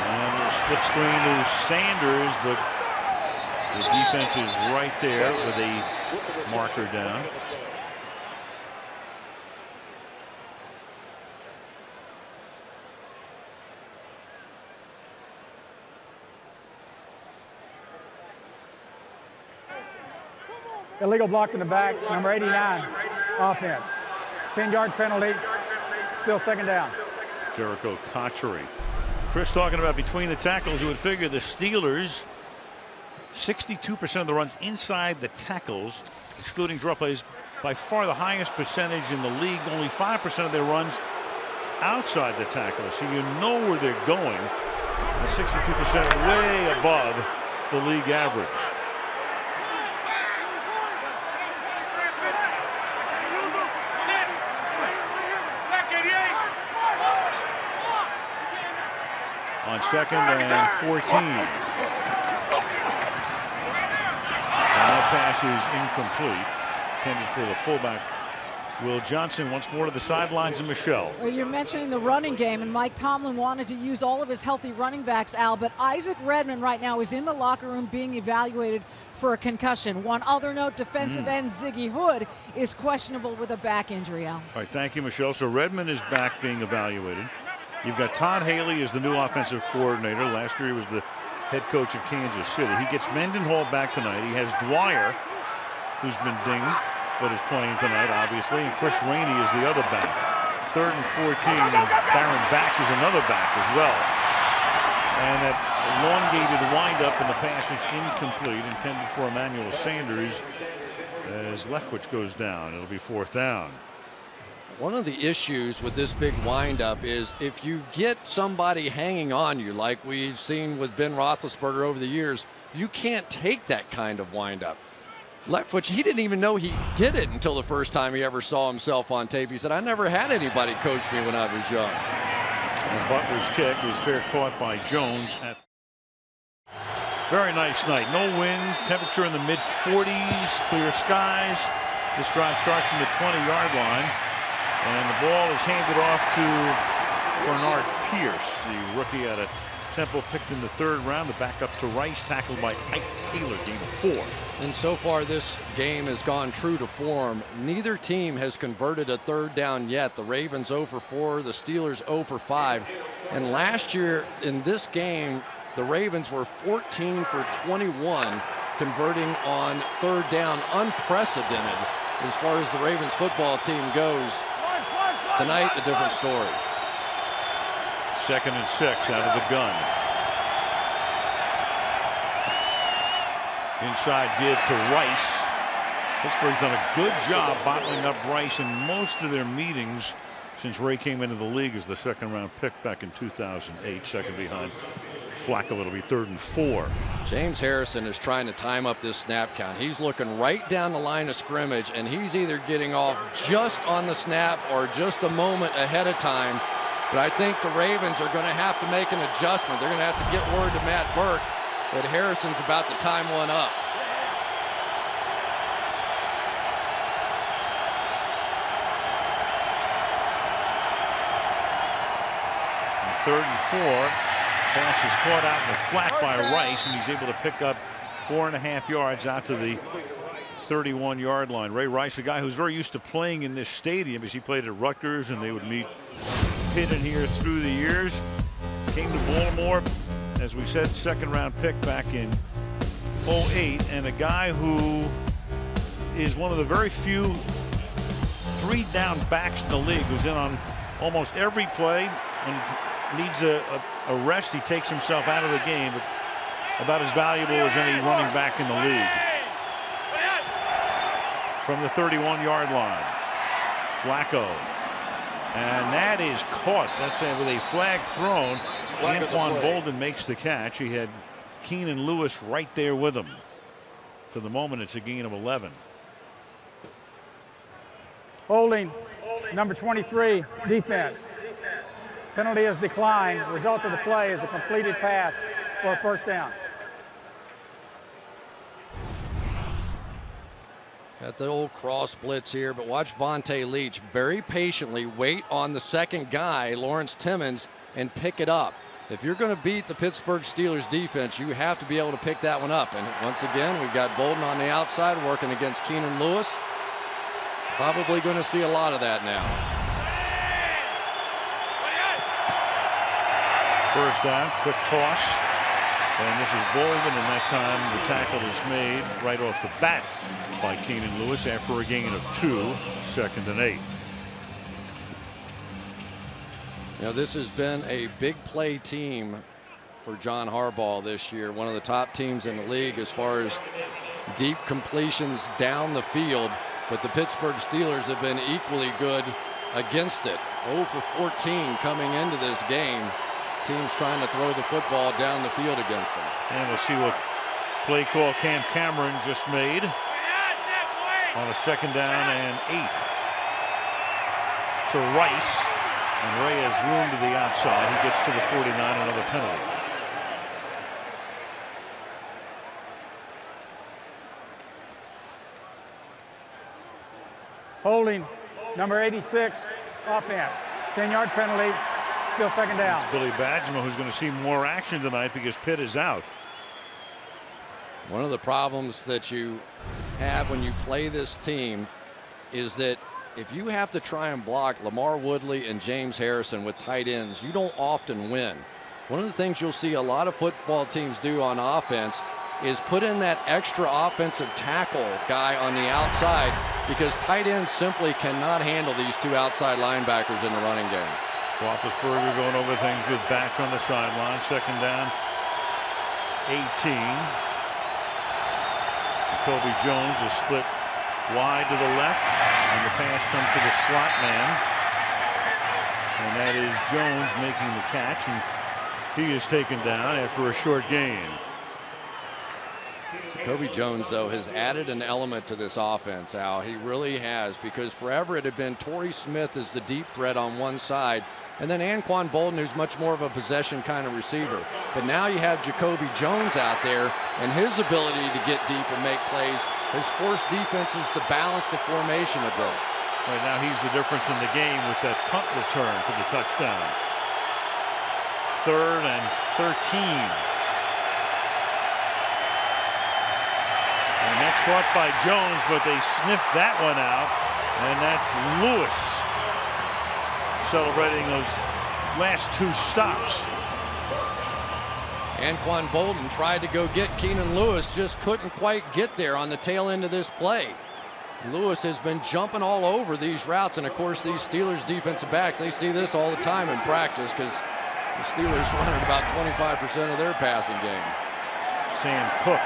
And a slip screen to Sanders, but the defense is right there with a marker down. Illegal block in the back, number 89, offense. 10-yard penalty, still 2nd down. Jericho Cotchery. Chris talking about between the tackles. You would figure the Steelers, 62% of the runs inside the tackles, excluding draw plays, by far the highest percentage in the league. Only 5% of their runs outside the tackles. So you know where they're going. And 62% way above the league average. On 2nd and 14. And that pass is incomplete. Intended for the fullback, Will Johnson. Once more to the sidelines, and Michelle. Well, you're mentioning the running game, and Mike Tomlin wanted to use all of his healthy running backs, Al, but Isaac Redman right now is in the locker room being evaluated for a concussion. One other note, defensive end Ziggy Hood is questionable with a back injury, Al. All right, thank you, Michelle. So Redman is back being evaluated. You've got Todd Haley as the new offensive coordinator. Last year he was the head coach of Kansas City. He gets Mendenhall back tonight. He has Dwyer, who's been dinged, but is playing tonight, obviously. And Chris Rainey is the other back. 3rd and 14, and Baron Batch is another back as well. And that elongated windup, and the pass is incomplete, intended for Emmanuel Sanders as Leftwich goes down. It'll be 4th down. One of the issues with this big windup is if you get somebody hanging on you, like we've seen with Ben Roethlisberger over the years, you can't take that kind of windup. Leftwich, he didn't even know he did it until the first time he ever saw himself on tape. He said, I never had anybody coach me when I was young. And Butler's kick is fair caught by Jones. Very nice night. No wind, temperature in the mid-40s, clear skies. This drive starts from the 20-yard line. And the ball is handed off to Bernard Pierce, the rookie out of Temple, picked in the 3rd round. The backup to Rice, tackled by Ike Taylor, gain of 4. And so far this game has gone true to form. Neither team has converted a 3rd down yet. The Ravens 0 for 4, the Steelers 0 for 5. And last year in this game, the Ravens were 14 for 21, converting on 3rd down, unprecedented as far as the Ravens football team goes. Tonight, a different story. 2nd and 6 out of the gun. Inside give to Rice. Pittsburgh's done a good job bottling up Rice in most of their meetings since Ray came into the league as the 2nd round pick back in 2008, second behind Flacco. It'll be 3rd and 4. James Harrison is trying to time up this snap count. He's looking right down the line of scrimmage, and he's either getting off just on the snap or just a moment ahead of time. But I think the Ravens are going to have to make an adjustment. They're going to have to get word to Matt Burke that Harrison's about to time one up. And 3rd and 4. Pass is caught out in the flat by Rice, and he's able to pick up 4.5 yards out to the 31-yard line. Ray Rice, a guy who's very used to playing in this stadium, as he played at Rutgers, and they would meet Pitt in here through the years. Came to Baltimore, as we said, 2nd-round pick back in 2008, and a guy who is one of the very few 3-down backs in the league who's in on almost every play. And needs a rest, he takes himself out of the game, but about as valuable as any running back in the league. From the 31-yard line, Flacco, and that is caught. That's with a flag thrown. Anquan Boldin makes the catch. He had Keenan Lewis right there with him. For the moment, it's a gain of 11. Holding, number 23, defense. Penalty is declined. The result of the play is a completed pass for a 1st down. Got the old cross blitz here, but watch Vontae Leach very patiently wait on the 2nd guy, Lawrence Timmons, and pick it up. If you're going to beat the Pittsburgh Steelers defense, you have to be able to pick that one up. And once again, we've got Bolden on the outside working against Keenan Lewis. Probably going to see a lot of that now. 1st down, quick toss, and this is Bolden, and that time the tackle is made right off the bat by Keenan Lewis after a gain of 2, 2nd and 8. You know, this has been a big play team for John Harbaugh this year, one of the top teams in the league as far as deep completions down the field, but the Pittsburgh Steelers have been equally good against it. 0 for 14 coming into this game. Teams trying to throw the football down the field against them. And we'll see what play call Cam Cameron just made on a 2nd down and 8 to Rice, and Ray has room to the outside. He gets to the 49, another penalty. Holding, number 86, offense. 10-yard penalty. Still 2nd down. It's Billy Badgema who's going to see more action tonight because Pitt is out. One of the problems that you have when you play this team is that if you have to try and block LaMarr Woodley and James Harrison with tight ends, you don't often win. One of the things you'll see a lot of football teams do on offense is put in that extra offensive tackle guy on the outside because tight ends simply cannot handle these 2 outside linebackers in the running game. Roethlisberger going over things with Batch on the sideline. 2nd down, 18. Jacoby Jones is split wide to the left, and the pass comes to the slot man. And that is Jones making the catch, and he is taken down after a short gain. Jacoby Jones, though, has added an element to this offense, Al. He really has, because forever it had been Torrey Smith as the deep threat on one side, and then Anquan Boldin, who's much more of a possession kind of receiver. But now you have Jacoby Jones out there, and his ability to get deep and make plays has forced defenses to balance the formation a bit. Right now he's the difference in the game with that punt return for the touchdown. 3rd and 13. And that's caught by Jones, but they sniffed that one out, and that's Lewis celebrating those last 2 stops. Anquan Boldin tried to go get Keenan Lewis, just couldn't quite get there on the tail end of this play. Lewis has been jumping all over these routes, and of course these Steelers defensive backs, they see this all the time in practice because the Steelers running about 25% of their passing game. Sam Cook.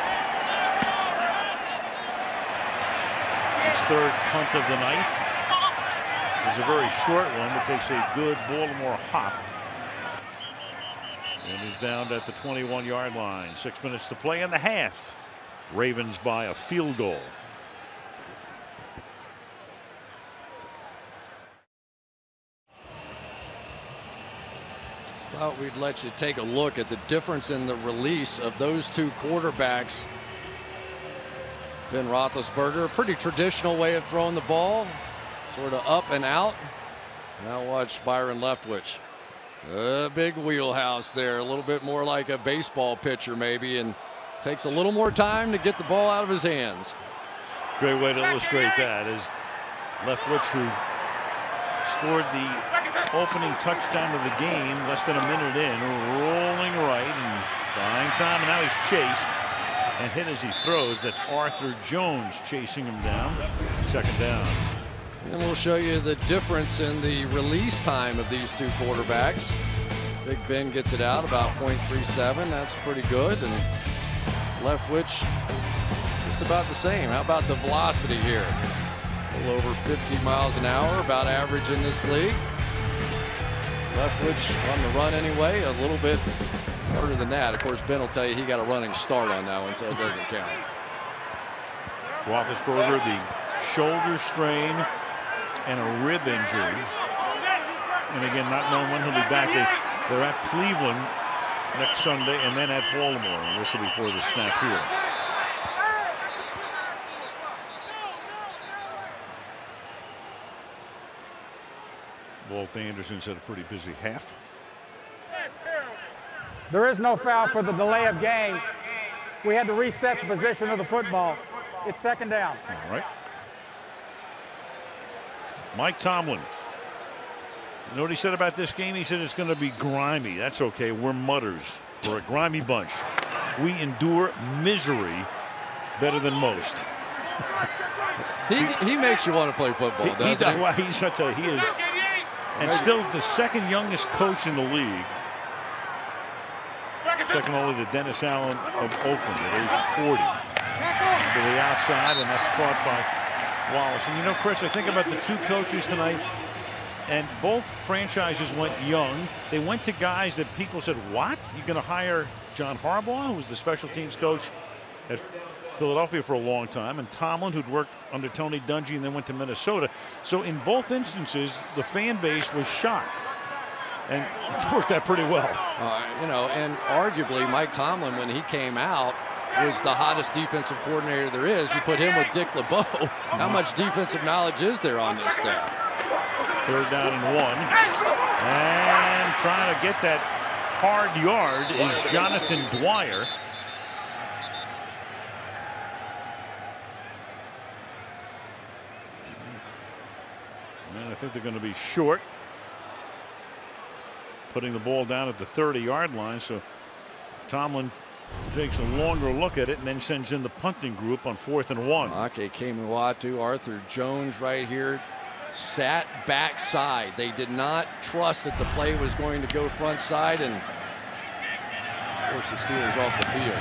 His 3rd punt of the night. It's a very short one, but takes a good Baltimore hop. And is down at the 21-yard line. 6 minutes to play in the half. Ravens by a field goal. Thought we'd let you take a look at the difference in the release of those two quarterbacks. Ben Roethlisberger, a pretty traditional way of throwing the ball, sort of up and out. Now watch Byron Leftwich. A big wheelhouse there, a little bit more like a baseball pitcher maybe, and takes a little more time to get the ball out of his hands. Great way to illustrate that is Leftwich, who scored the opening touchdown of the game less than a minute in, rolling right and buying time, and now he's chased and hit as he throws. That's Arthur Jones chasing him down. Second down. And we'll show you the difference in the release time of these two quarterbacks. Big Ben gets it out about .37. That's pretty good. And Leftwich just about the same. How about the velocity here? A little over 50 miles an hour, about average in this league. Leftwich on the run anyway, a little bit harder than that. Of course, Ben will tell you he got a running start on that one, so it doesn't count. Roethlisberger, the shoulder strain and a rib injury. And again, not knowing when he'll be back. They're at Cleveland next Sunday and then at Baltimore. And this will be before the snap here. Walt Anderson's had a pretty busy half. There is no foul for the delay of game. We had to reset the position of the football. It's second down. All right. Mike Tomlin. You know what he said about this game? He said it's going to be grimy. That's okay. We're mutters. We're a grimy bunch. We endure misery better than most. He makes you want to play football, doesn't he? Well, he's such a, he is, and still the second youngest coach in the league. Second only to Dennis Allen of Oakland at age 40. To the outside, and that's caught by Wallace. And you know, Chris, I think about the two coaches tonight, and both franchises went young. They went to guys that people said, what? You're going to hire John Harbaugh, who was the special teams coach at Philadelphia for a long time, and Tomlin, who'd worked under Tony Dungy and then went to Minnesota. So in both instances, the fan base was shocked. And it's worked out pretty well. You know, and arguably Mike Tomlin, when he came out, was the hottest defensive coordinator there is. You put him with Dick LeBeau. How much defensive knowledge is there on this staff? Third down and 1. And trying to get that hard yard is Jonathan Dwyer. And I think they're going to be short. Putting the ball down at the 30-yard line. So Tomlin takes a longer look at it and then sends in the punting group on 4th and 1. Ake Kemuatu, Arthur Jones right here, sat backside. They did not trust that the play was going to go front side and force the Steelers off the field.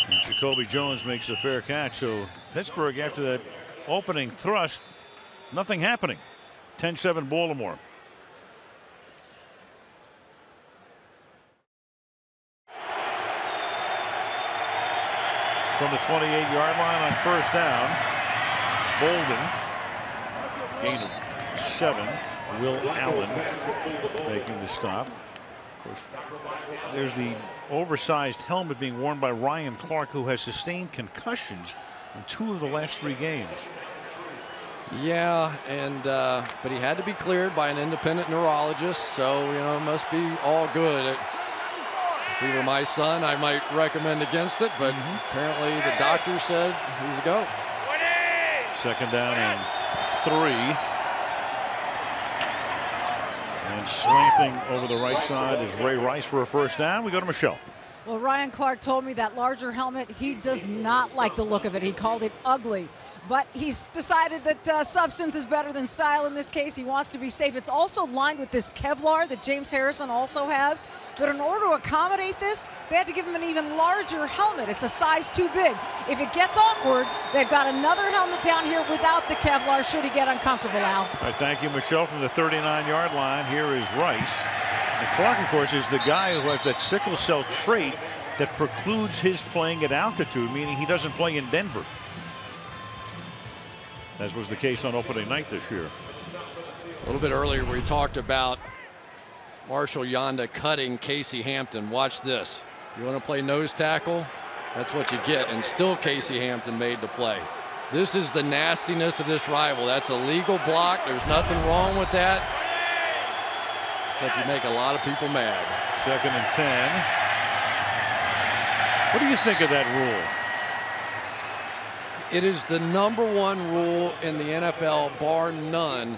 And Jacoby Jones makes a fair catch. So Pittsburgh, after that opening thrust, nothing happening. 10-7 Baltimore. From the 28-yard line on first down, Bolden, gain of 7. Will Allen making the stop. Of course, there's the oversized helmet being worn by Ryan Clark, who has sustained concussions in 2 of the last 3 games. Yeah, and but he had to be cleared by an independent neurologist, so you know, it must be all good. If he were my son, I might recommend against it, but apparently the doctor said he's a go. Second down and 3. And slanting over the right side is Ray Rice for a first down. We go to Michelle. Well, Ryan Clark told me that larger helmet, he does not like the look of it. He called it ugly. But he's decided that substance is better than style in this case. He wants to be safe. It's also lined with this Kevlar that James Harrison also has. But in order to accommodate this, they had to give him an even larger helmet. It's a size too big. If it gets awkward, they've got another helmet down here without the Kevlar should he get uncomfortable, Al. All right, thank you, Michelle. From the 39-yard line, here is Rice. And Clark, of course, is the guy who has that sickle cell trait that precludes his playing at altitude, meaning he doesn't play in Denver, as was the case on opening night this year. A little bit earlier we talked about Marshall Yanda cutting Casey Hampton. Watch this. You want to play nose tackle? That's what you get. And still Casey Hampton made the play. This is the nastiness of this rival. That's a legal block. There's nothing wrong with that. Except you make a lot of people mad. 2nd and 10. What do you think of that rule? It is the #1 rule in the NFL, bar none,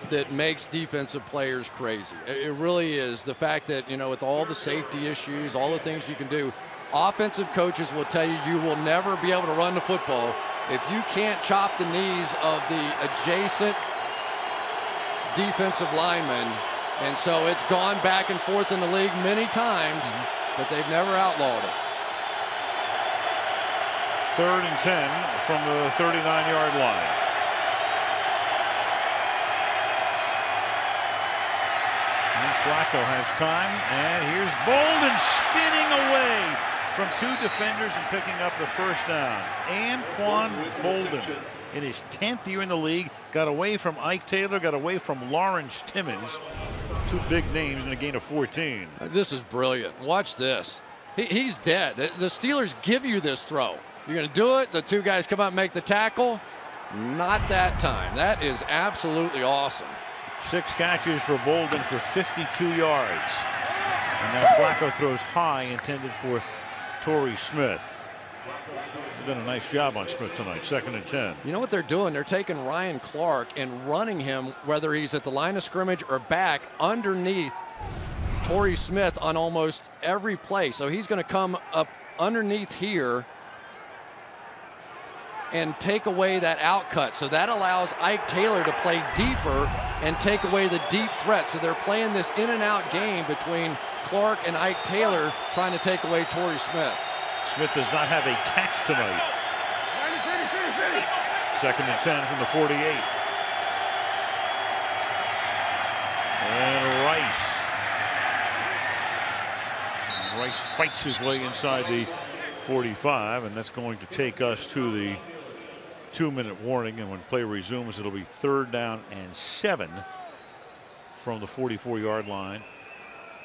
that makes defensive players crazy. It really is. The fact that, you know, with all the safety issues, all the things you can do, offensive coaches will tell you you will never be able to run the football if you can't chop the knees of the adjacent defensive lineman. And so it's gone back and forth in the league many times, but they've never outlawed it. 3rd and 10 from the 39-yard line. And Flacco has time, and here's Bolden spinning away from 2 defenders and picking up the first down. Anquan Bolden, in his 10th year in the league, got away from Ike Taylor, got away from Lawrence Timmons. 2 big names in a gain of 14. This is brilliant. Watch this. He's dead. The Steelers give you this throw. You're going to do it. The 2 guys come out and make the tackle. Not that time. That is absolutely awesome. 6 catches for Bolden for 52 yards. And now Flacco throws high, intended for Torrey Smith. He's done a nice job on Smith tonight. 2nd and 10. You know what they're doing? They're taking Ryan Clark and running him, whether he's at the line of scrimmage or back, underneath Torrey Smith on almost every play. So he's going to come up underneath here and take away that outcut. So that allows Ike Taylor to play deeper and take away the deep threat. So they're playing this in and out game between Clark and Ike Taylor, trying to take away Torrey Smith. Smith does not have a catch tonight. 2nd and 10 from the 48. And Rice fights his way inside the 45, and that's going to take us to the 2-minute warning. And when play resumes, it'll be 3rd down and 7 from the 44-yard line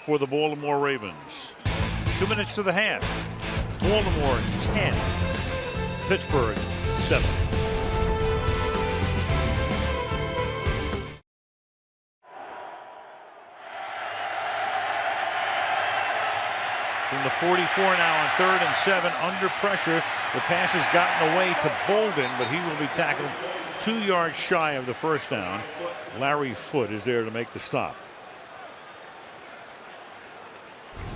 for the Baltimore Ravens. 2 minutes to the half. Baltimore 10, Pittsburgh 7. From the 44 now on 3rd and 7, under pressure. The pass has gotten away to Bolden, but he will be tackled 2 yards shy of the first down. Larry Foote is there to make the stop.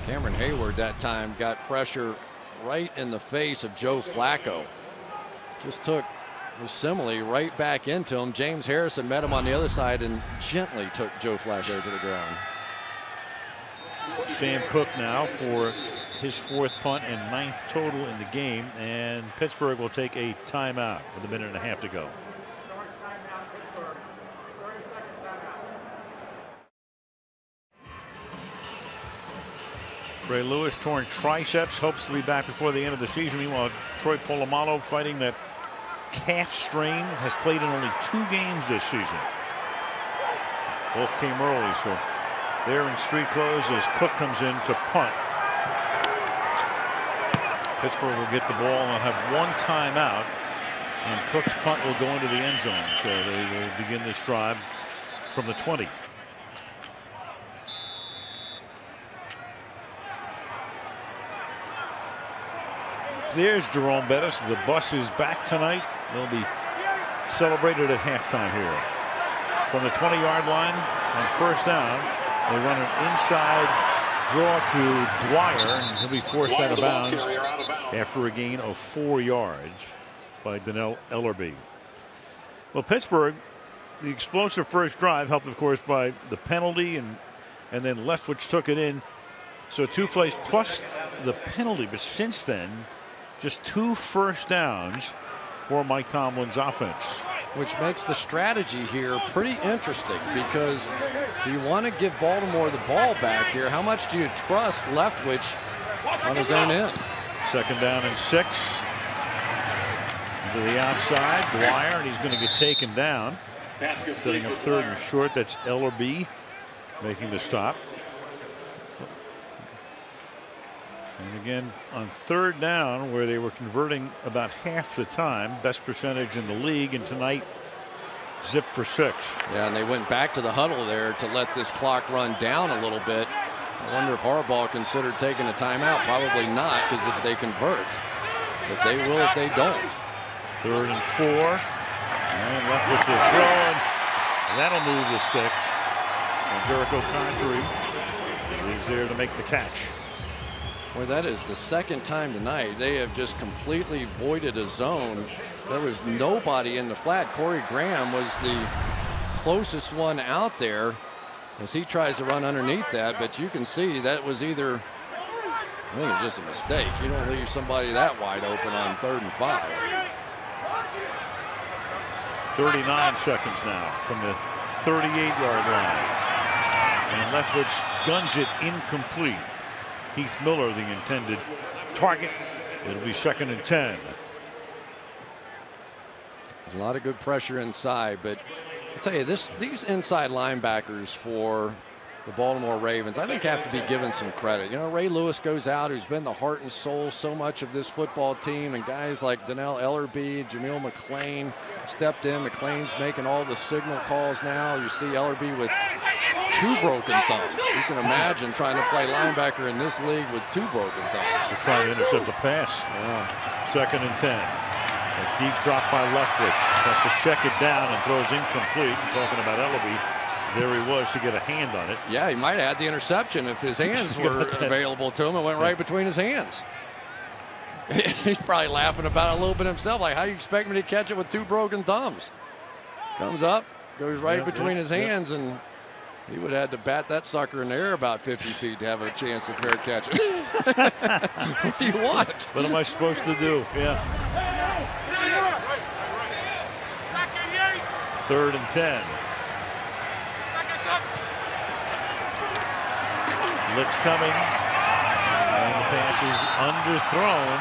Cameron Hayward that time got pressure right in the face of Joe Flacco. Just took Simile right back into him. James Harrison met him on the other side and gently took Joe Flacco to the ground. Sam Cook now for his 4th punt and 9th total in the game, and Pittsburgh will take a timeout with 1.5 minutes to go. Ray Lewis torn triceps, hopes to be back before the end of the season. Meanwhile, Troy Polamalu fighting that calf strain, has played in only 2 games this season. Both came early, so they're in street clothes as Cook comes in to punt. Pittsburgh will get the ball and have 1 timeout, and Cook's punt will go into the end zone. So they will begin this drive from the 20. There's Jerome Bettis. The bus is back tonight. They'll be celebrated at halftime here. From the 20-yard line on 1st down, they run an inside draw to Dwyer, and he'll be forced out of bounds after a gain of 4 yards by Donnell Ellerbe. Well, Pittsburgh, the explosive first drive helped, of course, by the penalty, and then Leftwich took it in. So 2 plays plus the penalty, but since then, just 2 first downs for Mike Tomlin's offense. which makes the strategy here pretty interesting, because do you want to give Baltimore the ball back here? How much do you trust Leftwich on his own end? 2nd down and 6. To the outside, Dwyer, and he's going to get taken down. Setting up 3rd and short. That's Ellerbe making the stop. And again, on 3rd down, where they were converting about half the time, best percentage in the league, and tonight zip for 6. Yeah, and they went back to the huddle there to let this clock run down a little bit. I wonder if Harbaugh considered taking a timeout. Probably not, because if they convert, but they will if they don't. 3rd and 4, and Leftwich will throw, and that'll move the sticks. And Jericho Conchery is there to make the catch. Boy, that is the 2nd time tonight they have just completely voided a zone. There was nobody in the flat. Corey Graham was the closest one out there as he tries to run underneath that, but you can see that was either, I think it's just a mistake. You don't leave somebody that wide open on 3rd and 5. 39 seconds now from the 38-yard line. And Leftwich guns it incomplete. Heath Miller, the intended target. It'll be 2nd and 10. There's a lot of good pressure inside, but I'll tell you, these inside linebackers for the Baltimore Ravens, I think, have to be given some credit. You know, Ray Lewis goes out, who's been the heart and soul so much of this football team, and guys like Donnell Ellerbe, Jameel McClain stepped in. McClain's making all the signal calls now. You see Ellerbe with 2 broken thumbs. You can imagine trying to play linebacker in this league with 2 broken thumbs. They're trying to intercept the pass. Yeah. 2nd and 10. A deep drop by Leftwich. Has to check it down and throws incomplete. I'm talking about Ellerbe. There he was to get a hand on it. Yeah, he might have had the interception if his hands were available to him. It went right between his hands. He's probably laughing about it a little bit himself, like, how you expect me to catch it with 2 broken thumbs? Comes up, goes right between his hands, and he would have had to bat that sucker in the air about 50 feet to have a chance at fair catch it. What do you want? What am I supposed to do? Yeah. 3rd and 10. Blitz coming, and the pass is underthrown.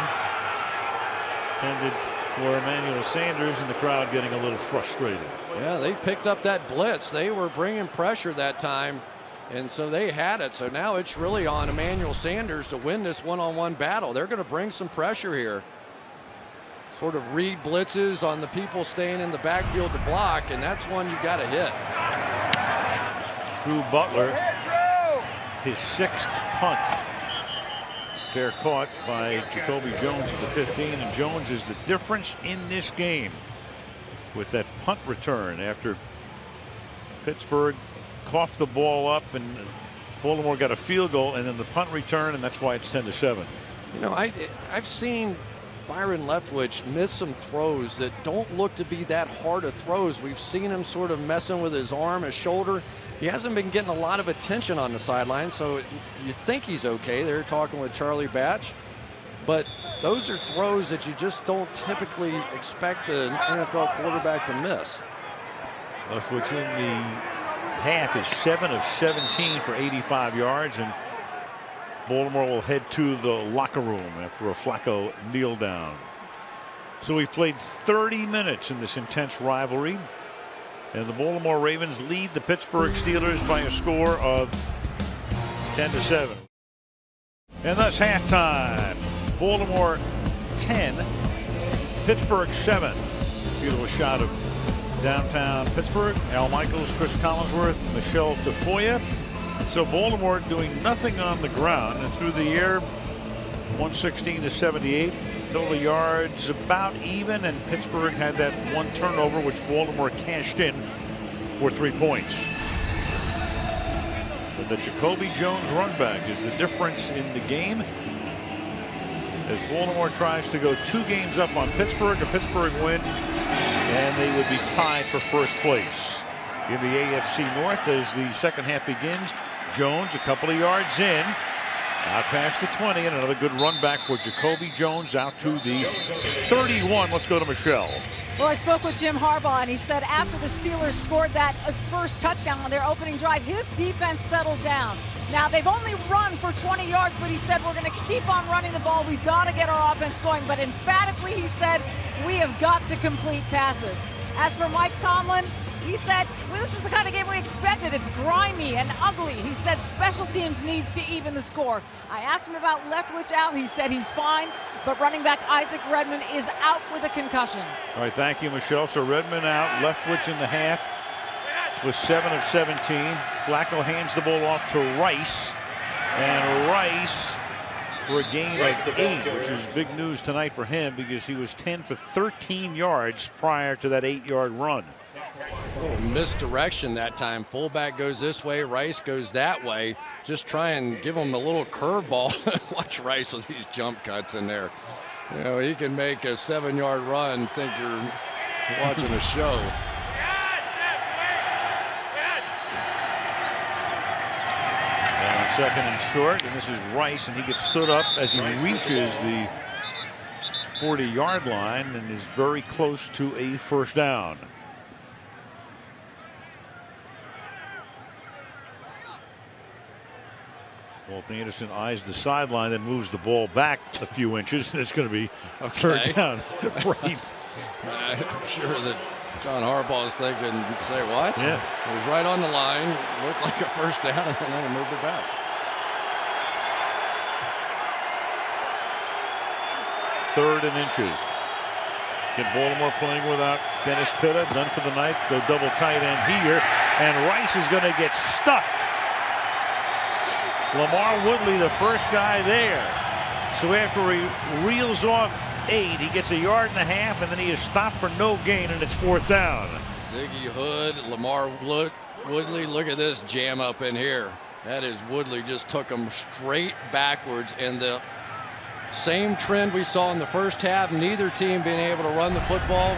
Intended for Emmanuel Sanders, and the crowd getting a little frustrated. Yeah, they picked up that blitz. They were bringing pressure that time, and so they had it. So now it's really on Emmanuel Sanders to win this one-on-one battle. They're going to bring some pressure here. Sort of read blitzes on the people staying in the backfield to block, and that's one you got to hit. Drew Butler, his 6th punt. Fair caught by Jacoby Jones at the 15, and Jones is the difference in this game with that punt return after Pittsburgh coughed the ball up and Baltimore got a field goal, and then the punt return, and that's why it's 10-7. You know, I've seen Byron Leftwich miss some throws that don't look to be that hard of throws. We've seen him sort of messing with his arm, his shoulder. He hasn't been getting a lot of attention on the sideline, so you think he's okay. They're talking with Charlie Batch. But those are throws that you just don't typically expect an NFL quarterback to miss. Leftwich in the half is 7 of 17 for 85 yards, and Baltimore will head to the locker room after a Flacco kneel down. So we've played 30 minutes in this intense rivalry, and the Baltimore Ravens lead the Pittsburgh Steelers by a score of 10-7. And that's halftime. Baltimore 10, Pittsburgh 7. Beautiful shot of downtown Pittsburgh. Al Michaels, Chris Collinsworth, Michelle Tafoya. So Baltimore doing nothing on the ground, and through the air, 116-78. Total yards about even, and Pittsburgh had that one turnover which Baltimore cashed in for 3 points. But the Jacoby Jones run back is the difference in the game, as Baltimore tries to go 2 games up on Pittsburgh. A Pittsburgh win, and they would be tied for first place in the AFC North as the second half begins. Jones a couple of yards in, out past the 20, and another good run back for Jacoby Jones out to the 31. Let's go to Michelle. Well, I spoke with Jim Harbaugh, and he said after the Steelers scored that first touchdown on their opening drive, his defense settled down. Now, they've only run for 20 yards, but he said we're going to keep on running the ball. We've got to get our offense going. But emphatically, he said we have got to complete passes. As for Mike Tomlin, he said, well, this is the kind of game we expected. It's grimy and ugly. He said special teams needs to even the score. I asked him about Leftwich out. He said he's fine, but running back Isaac Redman is out with a concussion. All right, thank you, Michelle. So Redman out, Leftwich in the half with 7 of 17. Flacco hands the ball off to Rice, and Rice for a gain of 8, which is big news tonight for him because he was 10 for 13 yards prior to that 8-yard run. Misdirection that time. Fullback goes this way, Rice goes that way. Just try and give him a little curveball. Watch Rice with these jump cuts in there. You know, he can make a 7-yard run, think you're watching a show. And on 2nd and short, and this is Rice, and he gets stood up as he reaches the 40-yard line and is very close to a first down. Walt Anderson eyes the sideline, then moves the ball back a few inches, and it's going to be a third down. Right. I'm sure that John Harbaugh is thinking, say what? Yeah. It was right on the line, looked like a first down, and then he moved it back. 3rd and inches. Get Baltimore playing without Dennis Pitta, done for the night. Go double tight end here, and Rice is going to get stuffed. Lamar Woodley, the first guy there. So after he reels off 8, he gets 1.5 yards, and then he is stopped for no gain, and it's 4th down. Ziggy Hood, Lamar Woodley, look at this jam up in here. That is Woodley, just took him straight backwards, and the same trend we saw in the first half, neither team being able to run the football,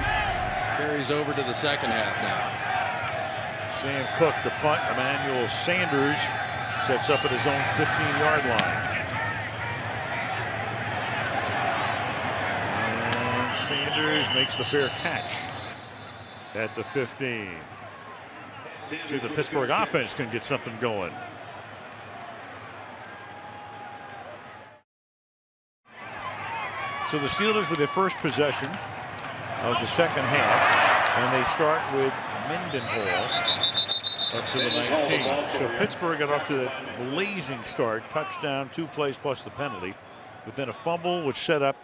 carries over to the second half now. Sam Cook to punt. Emmanuel Sanders sets up at his own 15-yard line. And Sanders makes the fair catch at the 15. See if the Pittsburgh offense can get something going. So the Steelers with their first possession of the second half, and they start with Mendenhall up to the 19. So Pittsburgh got off to that blazing start, touchdown, 2 plays plus the penalty, but then a fumble which set up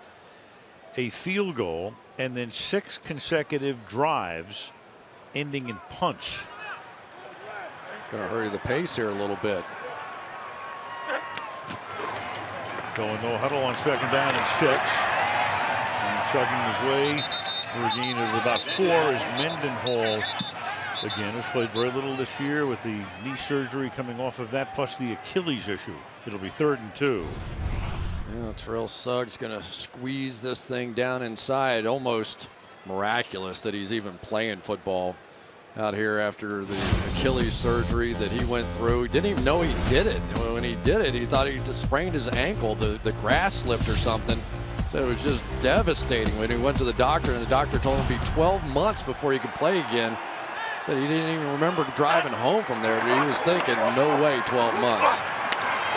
a field goal, and then 6 consecutive drives ending in punts. Going to hurry the pace here a little bit. Going no huddle on 2nd down and 6. And chugging his way for a gain of about 4 is Mendenhall. Again, has played very little this year with the knee surgery coming off of that, plus the Achilles issue. It'll be 3rd and 2. Yeah, Terrell Suggs going to squeeze this thing down inside. Almost miraculous that he's even playing football out here after the Achilles surgery that he went through. Didn't even know he did it. When he did it, he thought he just sprained his ankle. The grass slipped or something. Said it was just devastating when he went to the doctor, and the doctor told him it'd be 12 months before he could play again. Said he didn't even remember driving home from there, but he was thinking, no way, 12 months.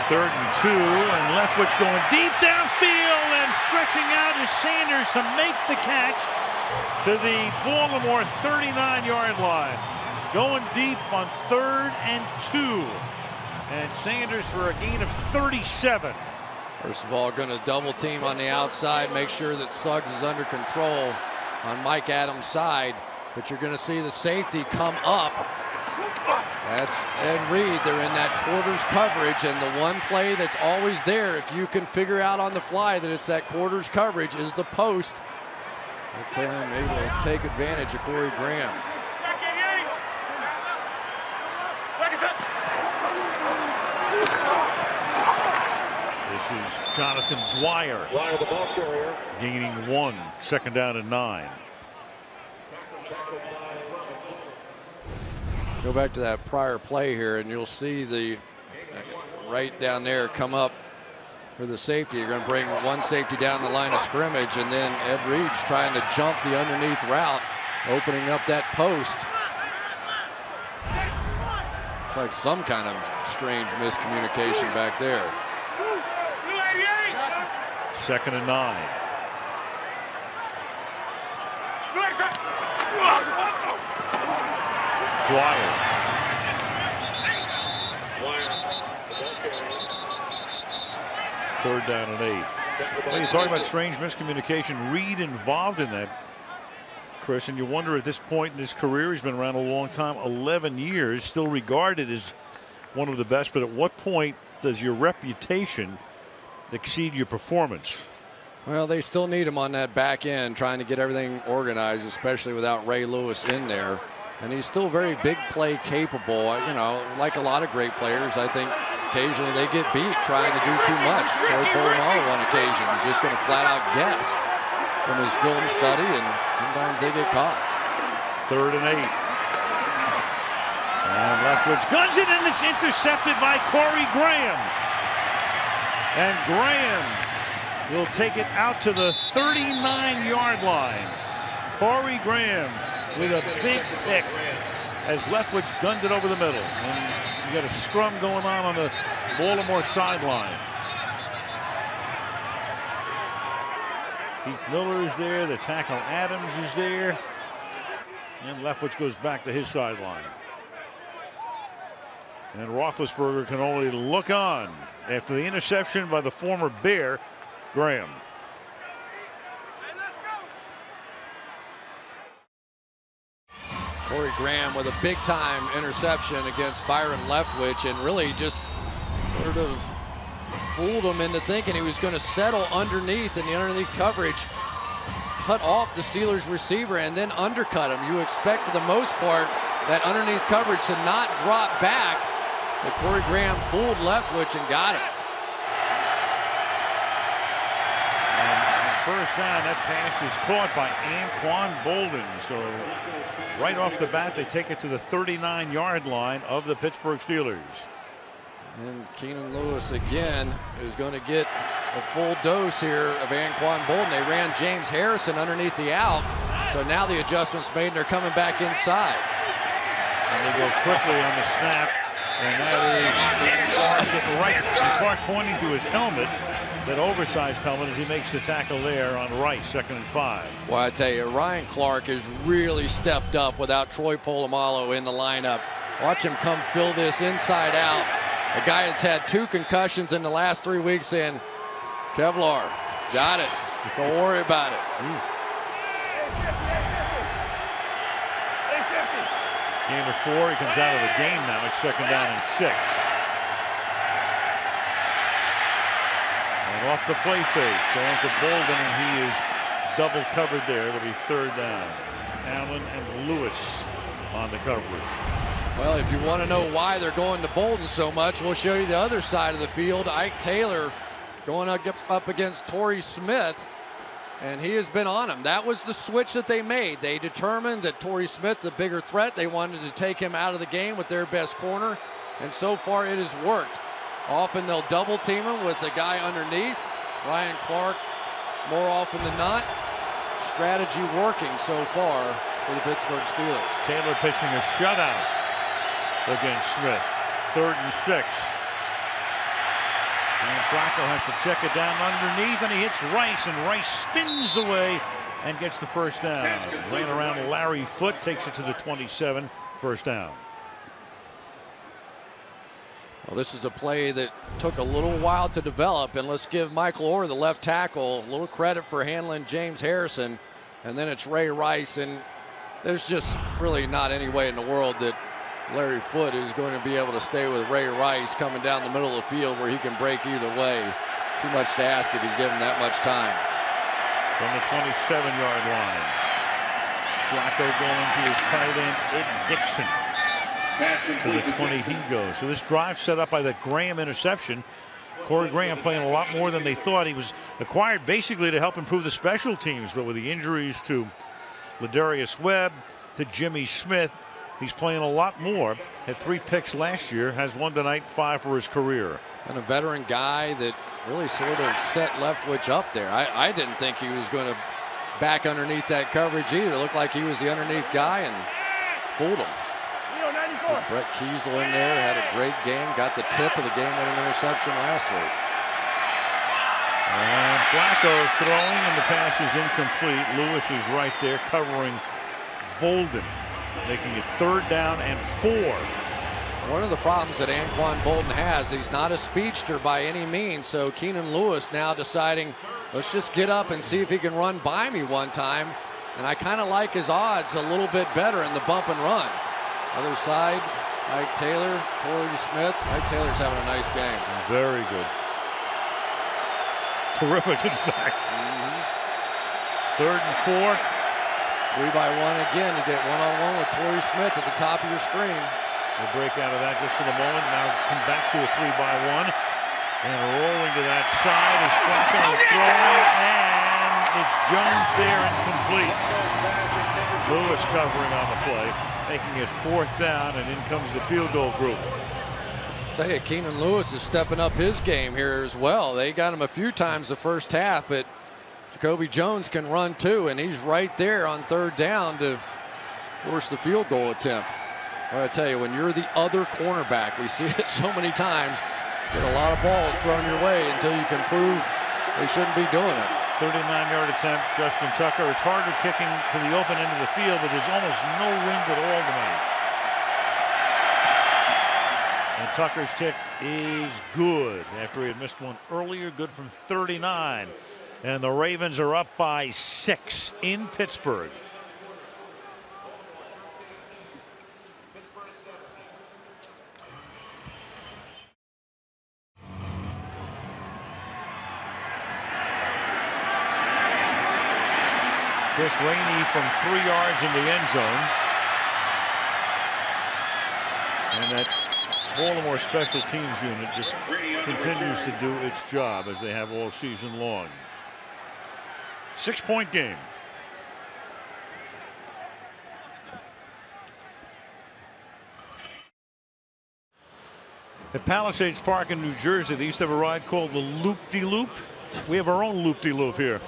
3rd and 2, and Leftwich going deep downfield, and stretching out is Sanders to make the catch to the Baltimore 39-yard line. Going deep on 3rd and 2. And Sanders for a gain of 37. First of all, going to double team on the outside, make sure that Suggs is under control on Mike Adams' side. But you're going to see the safety come up. That's Ed Reed. They're in that quarters coverage, and the one play that's always there, if you can figure out on the fly that it's that quarters coverage, is the post. Maybe they'll take advantage of Corey Graham. This is Jonathan Dwyer gaining 1, 2nd down and 9. Go back to that prior play here, and you'll see the right down there come up for the safety. You're going to bring one safety down the line of scrimmage, and then Ed Reed's trying to jump the underneath route, opening up that post. It's like some kind of strange miscommunication back there. 2nd and 9. Dwyer. Third down and 8. Well, you talk about strange miscommunication. Reed involved in that, Chris, and you wonder at this point in his career, he's been around a long time, 11 years, still regarded as one of the best. But at what point does your reputation exceed your performance? Well, they still need him on that back end, trying to get everything organized, especially without Ray Lewis in there. And he's still very big play capable. You know, like a lot of great players, I think occasionally they get beat trying to do too much. Troy Polamalu on occasion is just going to flat out guess from his film study, and sometimes they get caught. 3rd and 8. And Leftwich guns it, and it's intercepted by Corey Graham. And Graham will take it out to the 39-yard line. Corey Graham with a big pick as Leftwich gunned it over the middle. And you got a scrum going on the Baltimore sideline. Heath Miller is there. The tackle Adams is there. And Leftwich goes back to his sideline. And Roethlisberger can only look on after the interception by the former Bear, Graham. Corey Graham with a big-time interception against Byron Leftwich, and really just sort of fooled him into thinking he was going to settle underneath in the underneath coverage, cut off the Steelers receiver, and then undercut him. You expect for the most part that underneath coverage to not drop back, but Corey Graham fooled Leftwich and got it. First down, that pass is caught by Anquan Boldin. So right off the bat, they take it to the 39-yard line of the Pittsburgh Steelers. And Keenan Lewis again is going to get a full dose here of Anquan Boldin. They ran James Harrison underneath the out. So now the adjustment's made and they're coming back inside. And they go quickly on the snap. And that is Clark pointing to his helmet. That oversized helmet as he makes the tackle there on Rice, 2nd and 5. Well, I tell you, Ryan Clark has really stepped up without Troy Polamalu in the lineup. Watch him come fill this inside out. A guy that's had 2 concussions in the last 3 weeks saying, Kevlar, got it. Don't worry about it. Game of 4, he comes out of the game now. It's 2nd down and 6. And off the play fake, going to Boldin, and he is double covered there. It'll be 3rd down. Allen and Lewis on the coverage. Well, if you want to know why they're going to Boldin so much, we'll show you the other side of the field. Ike Taylor going up against Torrey Smith, and he has been on him. That was the switch that they made. They determined that Torrey Smith, the bigger threat, they wanted to take him out of the game with their best corner, and so far it has worked. Often they'll double team him with the guy underneath. Ryan Clark, more often than not, strategy working so far for the Pittsburgh Steelers. Taylor pitching a shutout against Smith. 3rd and 6. And Flacco has to check it down underneath, and he hits Rice, and Rice spins away and gets the first down. Ran around Larry Foote, takes it to the 27, 1st down. Well, this is a play that took a little while to develop, and let's give Michael Orr, the left tackle, a little credit for handling James Harrison. And then it's Ray Rice, and there's just really not any way in the world that Larry Foote is going to be able to stay with Ray Rice coming down the middle of the field where he can break either way. Too much to ask if you give him that much time. From the 27-yard line, Flacco going to his tight end, Ed Dixon. To the 20 he goes. So this drive set up by that Graham interception. Corey Graham playing a lot more than they thought. He was acquired basically to help improve the special teams, but with the injuries to Ladarius Webb, to Jimmy Smith, He's playing a lot more. Had 3 picks last year. Has one tonight, 5 for his career. And a veteran guy that really sort of set Leftwich up there. I didn't think he was going to back underneath that coverage either. It looked like he was the underneath guy and fooled him. Brett Kiesel in there, had a great game, got the tip of the game-winning interception last week. And Flacco throwing, and the pass is incomplete. Lewis is right there covering Bolden, making it 3rd down and 4. One of the problems that Anquan Bolden has, he's not a speedster by any means, so Keenan Lewis now deciding, let's just get up and see if he can run by me one time. And I kind of like his odds a little bit better in the bump and run. Other side, Ike Taylor, Torrey Smith. Ike Taylor's having a nice game. Very good. Terrific, in fact. 3rd and 4. 3-by-1 again. You get one-on-one with Torrey Smith at the top of your screen. We'll break out of that just for the moment. Now come back to a 3-by-1. And rolling to that side is Flacco throwing, and it's Jones there incomplete. Lewis covering on the play, making it 4th down, and in comes the field goal group. Tell you, Keenan Lewis is stepping up his game here as well. They got him a few times the first half, but Jacoby Jones can run too, and he's right there on 3rd down to force the field goal attempt. Well, I tell you, when you're the other cornerback, we see it so many times, get a lot of balls thrown your way until you can prove they shouldn't be doing it. 39-yard attempt, Justin Tucker. It's harder kicking to the open end of the field, but there's almost no wind at all tonight. And Tucker's kick is good after he had missed one earlier, good from 39. And the Ravens are up by 6 in Pittsburgh. Chris Rainey from 3 yards in the end zone. And that Baltimore special teams unit just continues to do its job as they have all season long. 6-point game. At Palisades Park in New Jersey, they used to have a ride called the Loop-de-Loop. We have our own Loop-de-Loop here.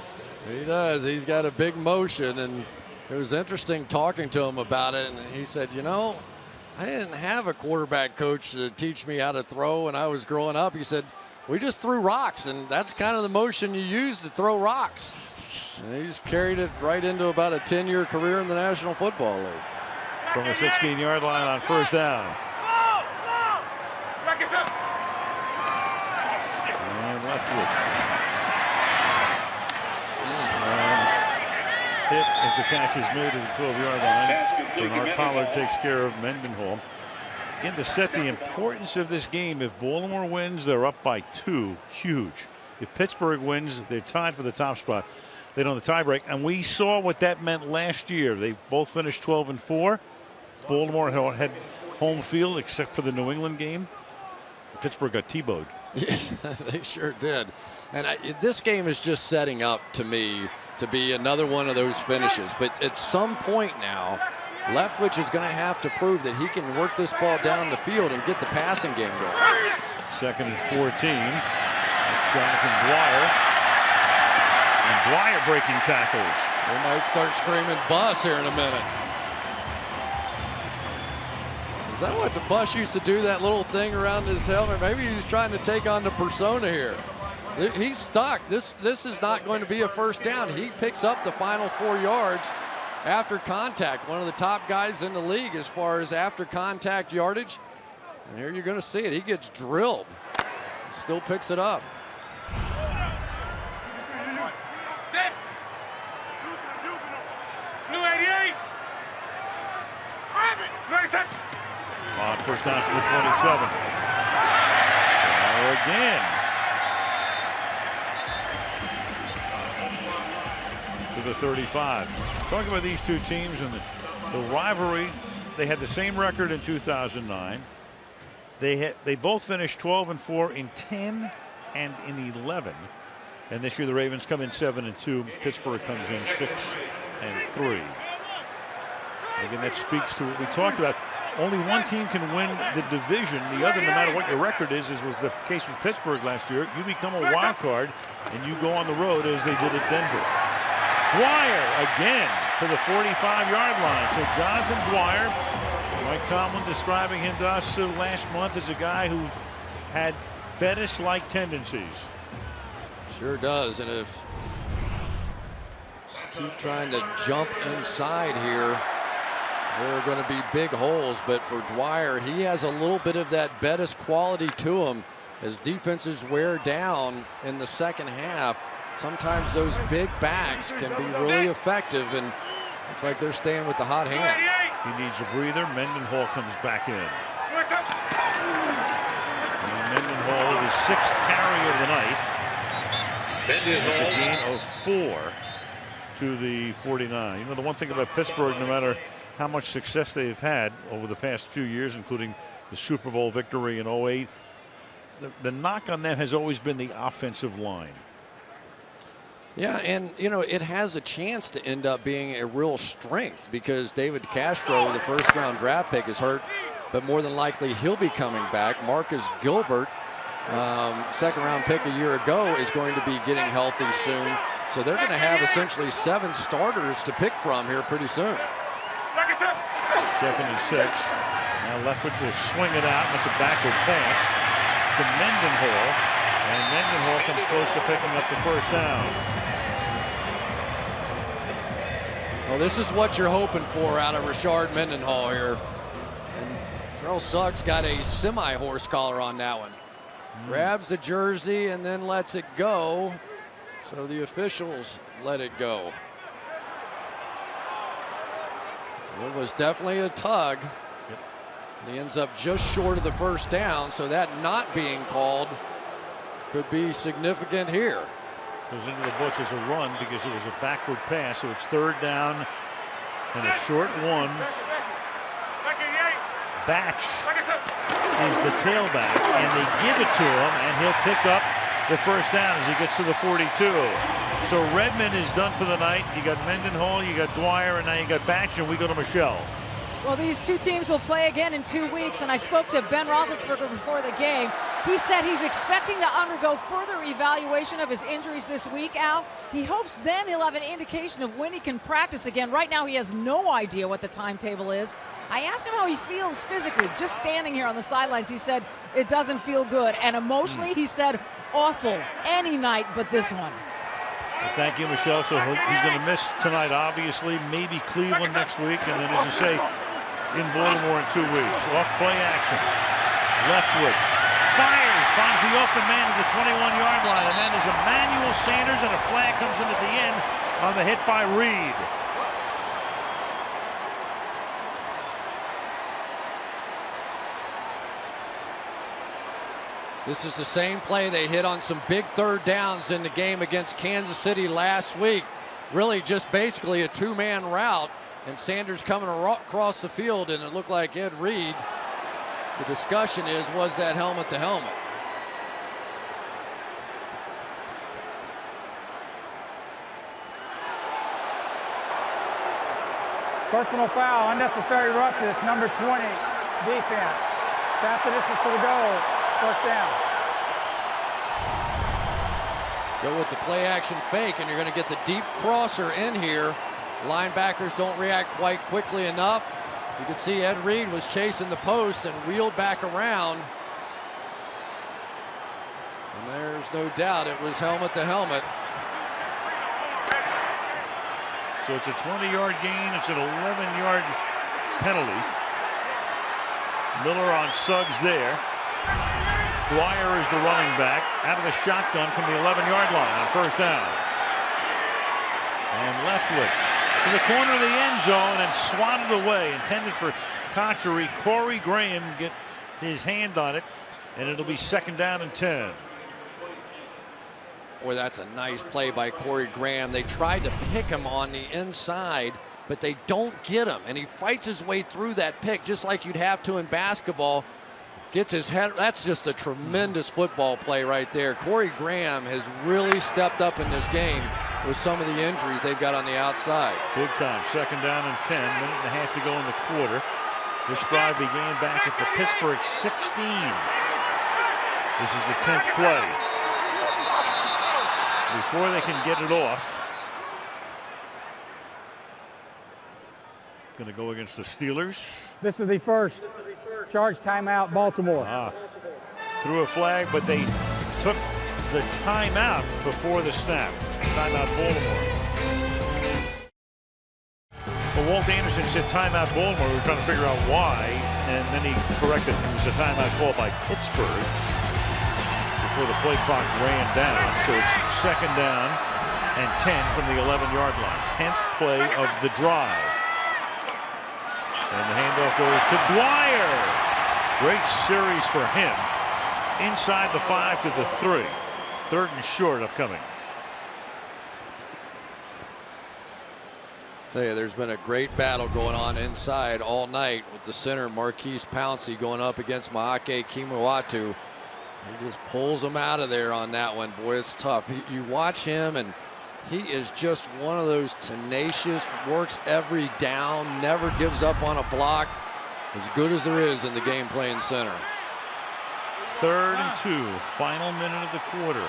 He does. He's got a big motion, and it was interesting talking to him about it. And he said, you know, I didn't have a quarterback coach to teach me how to throw when I was growing up. He said, we just threw rocks, and that's kind of the motion you use to throw rocks. And he just carried it right into about a 10-year career in the National Football League. From the 16-yard line on 1st down. And Leftwich. Hit as the catch is made at the 12-yard line. Bernard Pollard takes care of Mendenhall. Again, to set the importance of this game, if Baltimore wins, they're up by 2. Huge. If Pittsburgh wins, they're tied for the top spot. They don't have the tiebreak. And we saw what that meant last year. They both finished 12-4. Baltimore had home field except for the New England game. Pittsburgh got T-bowed. Yeah, they sure did. And this game is just setting up, to me, to be another one of those finishes. But at some point now, Leftwich is going to have to prove that he can work this ball down the field and get the passing game going. 2nd and 14. That's Jonathan Dwyer. And Dwyer breaking tackles. We might start screaming bus here in a minute. Is that what the bus used to do, that little thing around his helmet? Maybe he was trying to take on the persona here. He's stuck. This is not going to be a 1st down. He picks up the final 4 yards after contact. One of the top guys in the league as far as after contact yardage. And here you're going to see it. He gets drilled. He still picks it up. Blue 88. On 1st down from the 27. Again. To the 35. Talking about these two teams and the rivalry, they had the same record in 2009. They both finished 12-4 in 10 and in 11. And this year the Ravens come in 7-2. Pittsburgh comes in 6-3. Again, that speaks to what we talked about. Only one team can win the division. The other, no matter what your record is, was the case with Pittsburgh last year. You become a wild card, and you go on the road as they did at Denver. Dwyer again to the 45-yard line. So Jonathan Dwyer, Mike Tomlin describing him to us last month as a guy who's had Bettis-like tendencies. Sure does, and if just keep trying to jump inside here, there are going to be big holes. But for Dwyer, he has a little bit of that Bettis quality to him. As defenses wear down in the second half, sometimes those big backs can be really effective, and looks like they're staying with the hot hand. He needs a breather. Mendenhall comes back in. And Mendenhall, his 6th carry of the night. It's a gain of 4 to the 49. You know, the one thing about Pittsburgh, no matter how much success they've had over the past few years, including the Super Bowl victory in 08, the knock on them has always been the offensive line. Yeah, and you know, it has a chance to end up being a real strength because David Castro, the first-round draft pick, is hurt, but more than likely he'll be coming back. Marcus Gilbert, second-round pick a year ago, is going to be getting healthy soon. So they're going to have essentially 7 starters to pick from here pretty soon. 2nd and 6. Now Leftwich will swing it out. That's a backward pass to Mendenhall. And Mendenhall comes close to picking up the first down. Well, this is what you're hoping for out of Rashard Mendenhall here. And Terrell Suggs got a semi-horse collar on that one. Grabs the jersey and then lets it go. So the officials let it go. It was definitely a tug. He ends up just short of the first down, so that not being called could be significant here. Goes into the books as a run because it was a backward pass, so it's 3rd down and a short one. Batch is the tailback, and they give it to him, and he'll pick up the first down as he gets to the 42. So Redmond is done for the night. You got Mendenhall, you got Dwyer, and now you got Batch, and we go to Michelle. Well, these two teams will play again in 2 weeks, and I spoke to Ben Roethlisberger before the game. He said he's expecting to undergo further evaluation of his injuries this week, Al. He hopes then he'll have an indication of when he can practice again. Right now, he has no idea what the timetable is. I asked him how he feels physically, just standing here on the sidelines. He said it doesn't feel good, and emotionally, he said awful any night but this one. Thank you, Michelle. So he's going to miss tonight, obviously, maybe Cleveland next week, and then, as you say, in Baltimore in 2 weeks. Off play action. Leftwich fires, finds the open man at the 21-yard line, and then there's Emmanuel Sanders, and a flag comes in at the end on the hit by Reed. This is the same play they hit on some big 3rd downs in the game against Kansas City last week. Really just basically a 2-man route, and Sanders coming across the field, and it looked like Ed Reed. The discussion is, was that helmet to helmet? Personal foul, unnecessary roughness, number 20, defense. Half the distance to the goal, first down. Go with the play action fake, and you're going to get the deep crosser in here. Linebackers don't react quite quickly enough. You can see Ed Reed was chasing the post and wheeled back around. And there's no doubt it was helmet to helmet. So it's a 20-yard gain. It's an 11-yard penalty. Miller on Suggs there. Dwyer is the running back out of the shotgun from the 11-yard line on first down. And Leftwich to the corner of the end zone and swatted away. Intended for Conchery. Corey Graham get his hand on it, and it'll be 2nd down and 10. Boy, that's a nice play by Corey Graham. They tried to pick him on the inside, but they don't get him. And he fights his way through that pick just like you'd have to in basketball. Gets his head. That's just a tremendous football play right there. Corey Graham has really stepped up in this game. with some of the injuries they've got on the outside. Big time. 2nd down and 10. Minute and a half to go in the quarter. This drive began back at the Pittsburgh 16. This is the 10th play. Before they can get it off, going to go against the Steelers. This is the first charge timeout, Baltimore. Threw a flag, but they took the timeout before the snap. Timeout Baltimore. Well, Walt Anderson said timeout Baltimore. We were trying to figure out why, and then he corrected it. It was a timeout called by Pittsburgh before the play clock ran down. So it's 2nd down and 10 from the 11-yard line. 10th play of the drive. And the handoff goes to Dwyer. Great series for him. Inside the 5 to the 3. 3rd and short upcoming. Tell you, there's been a great battle going on inside all night with the center Marquise Pouncey going up against Maake Kemoeatu. He just pulls him out of there on that one. Boy, it's tough. You watch him, and he is just one of those tenacious, works every down, never gives up on a block. As good as there is in the game playing center. 3rd and 2, final minute of the quarter.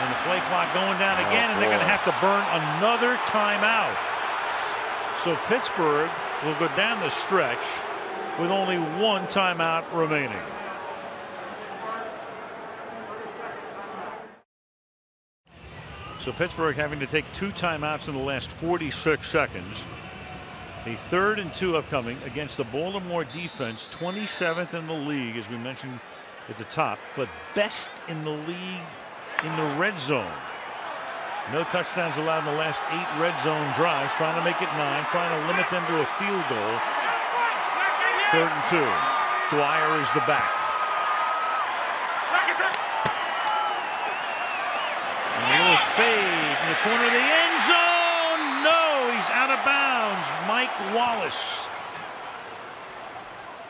And the play clock going down again, and they're going to have to burn another timeout. So Pittsburgh will go down the stretch with only 1 timeout remaining. So Pittsburgh having to take 2 timeouts in the last 46 seconds. A 3rd and 2 upcoming against the Baltimore defense, 27th in the league, as we mentioned at the top, but best in the league in the red zone. No touchdowns allowed in the last 8 red zone drives, trying to make it 9, trying to limit them to a field goal. 3rd and 2. Dwyer is the back. And a little fade in the corner of the end zone. No, he's out of bounds. Mike Wallace.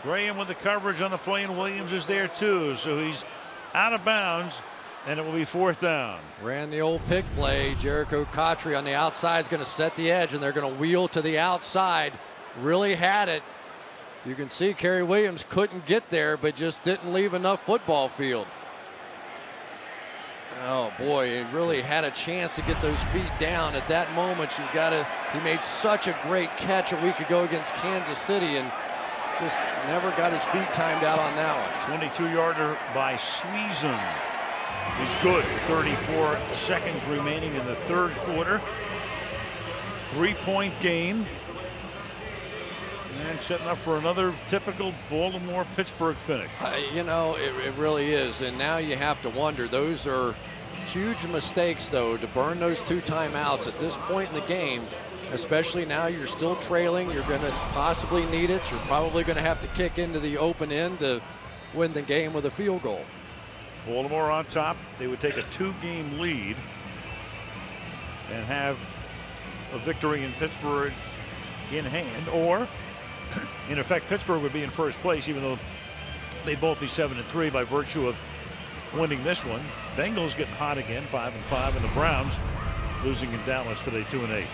Graham with the coverage on the play, and Williams is there too. So he's out of bounds, and it will be 4th down. Ran the old pick play. Jericho Cotry on the outside is going to set the edge, and they're going to wheel to the outside. Really had it. You can see Kerry Williams couldn't get there, but just didn't leave enough football field. Oh boy, he really had a chance to get those feet down. At that moment, you've got to. He made such a great catch a week ago against Kansas City, and just never got his feet timed out on that one. 22-yarder by Sweezum is good. 34 seconds remaining in the 3rd quarter. 3-point game. And setting up for another typical Baltimore-Pittsburgh finish. You know, it really is. And now you have to wonder, those are huge mistakes, though, to burn those 2 timeouts at this point in the game, especially now you're still trailing. You're going to possibly need it. You're probably going to have to kick into the open end to win the game with a field goal. Baltimore on top. They would take a 2-game lead and have a victory in Pittsburgh in hand, or in effect Pittsburgh would be in first place, even though they'd both be 7-3 by virtue of winning this one. Bengals getting hot again, 5-5, and the Browns losing in Dallas today, 2-8.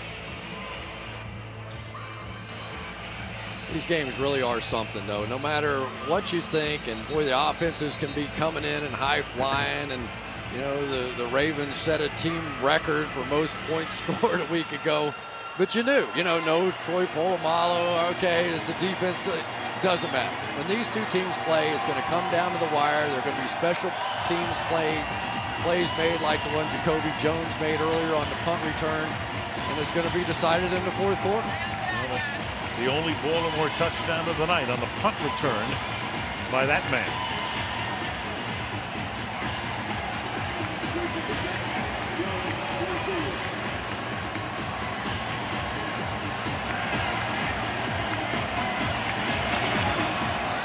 These games really are something, though. No matter what you think, and boy, the offenses can be coming in and high flying, and you know the Ravens set a team record for most points scored a week ago. But you knew, no Troy Polamalu. Okay, it's a defense that doesn't matter. When these 2 teams play, it's going to come down to the wire. There are going to be special teams plays made like the one Jacoby Jones made earlier on the punt return, and it's going to be decided in the 4th quarter. Well, that's the only Baltimore touchdown of the night on the punt return by that man.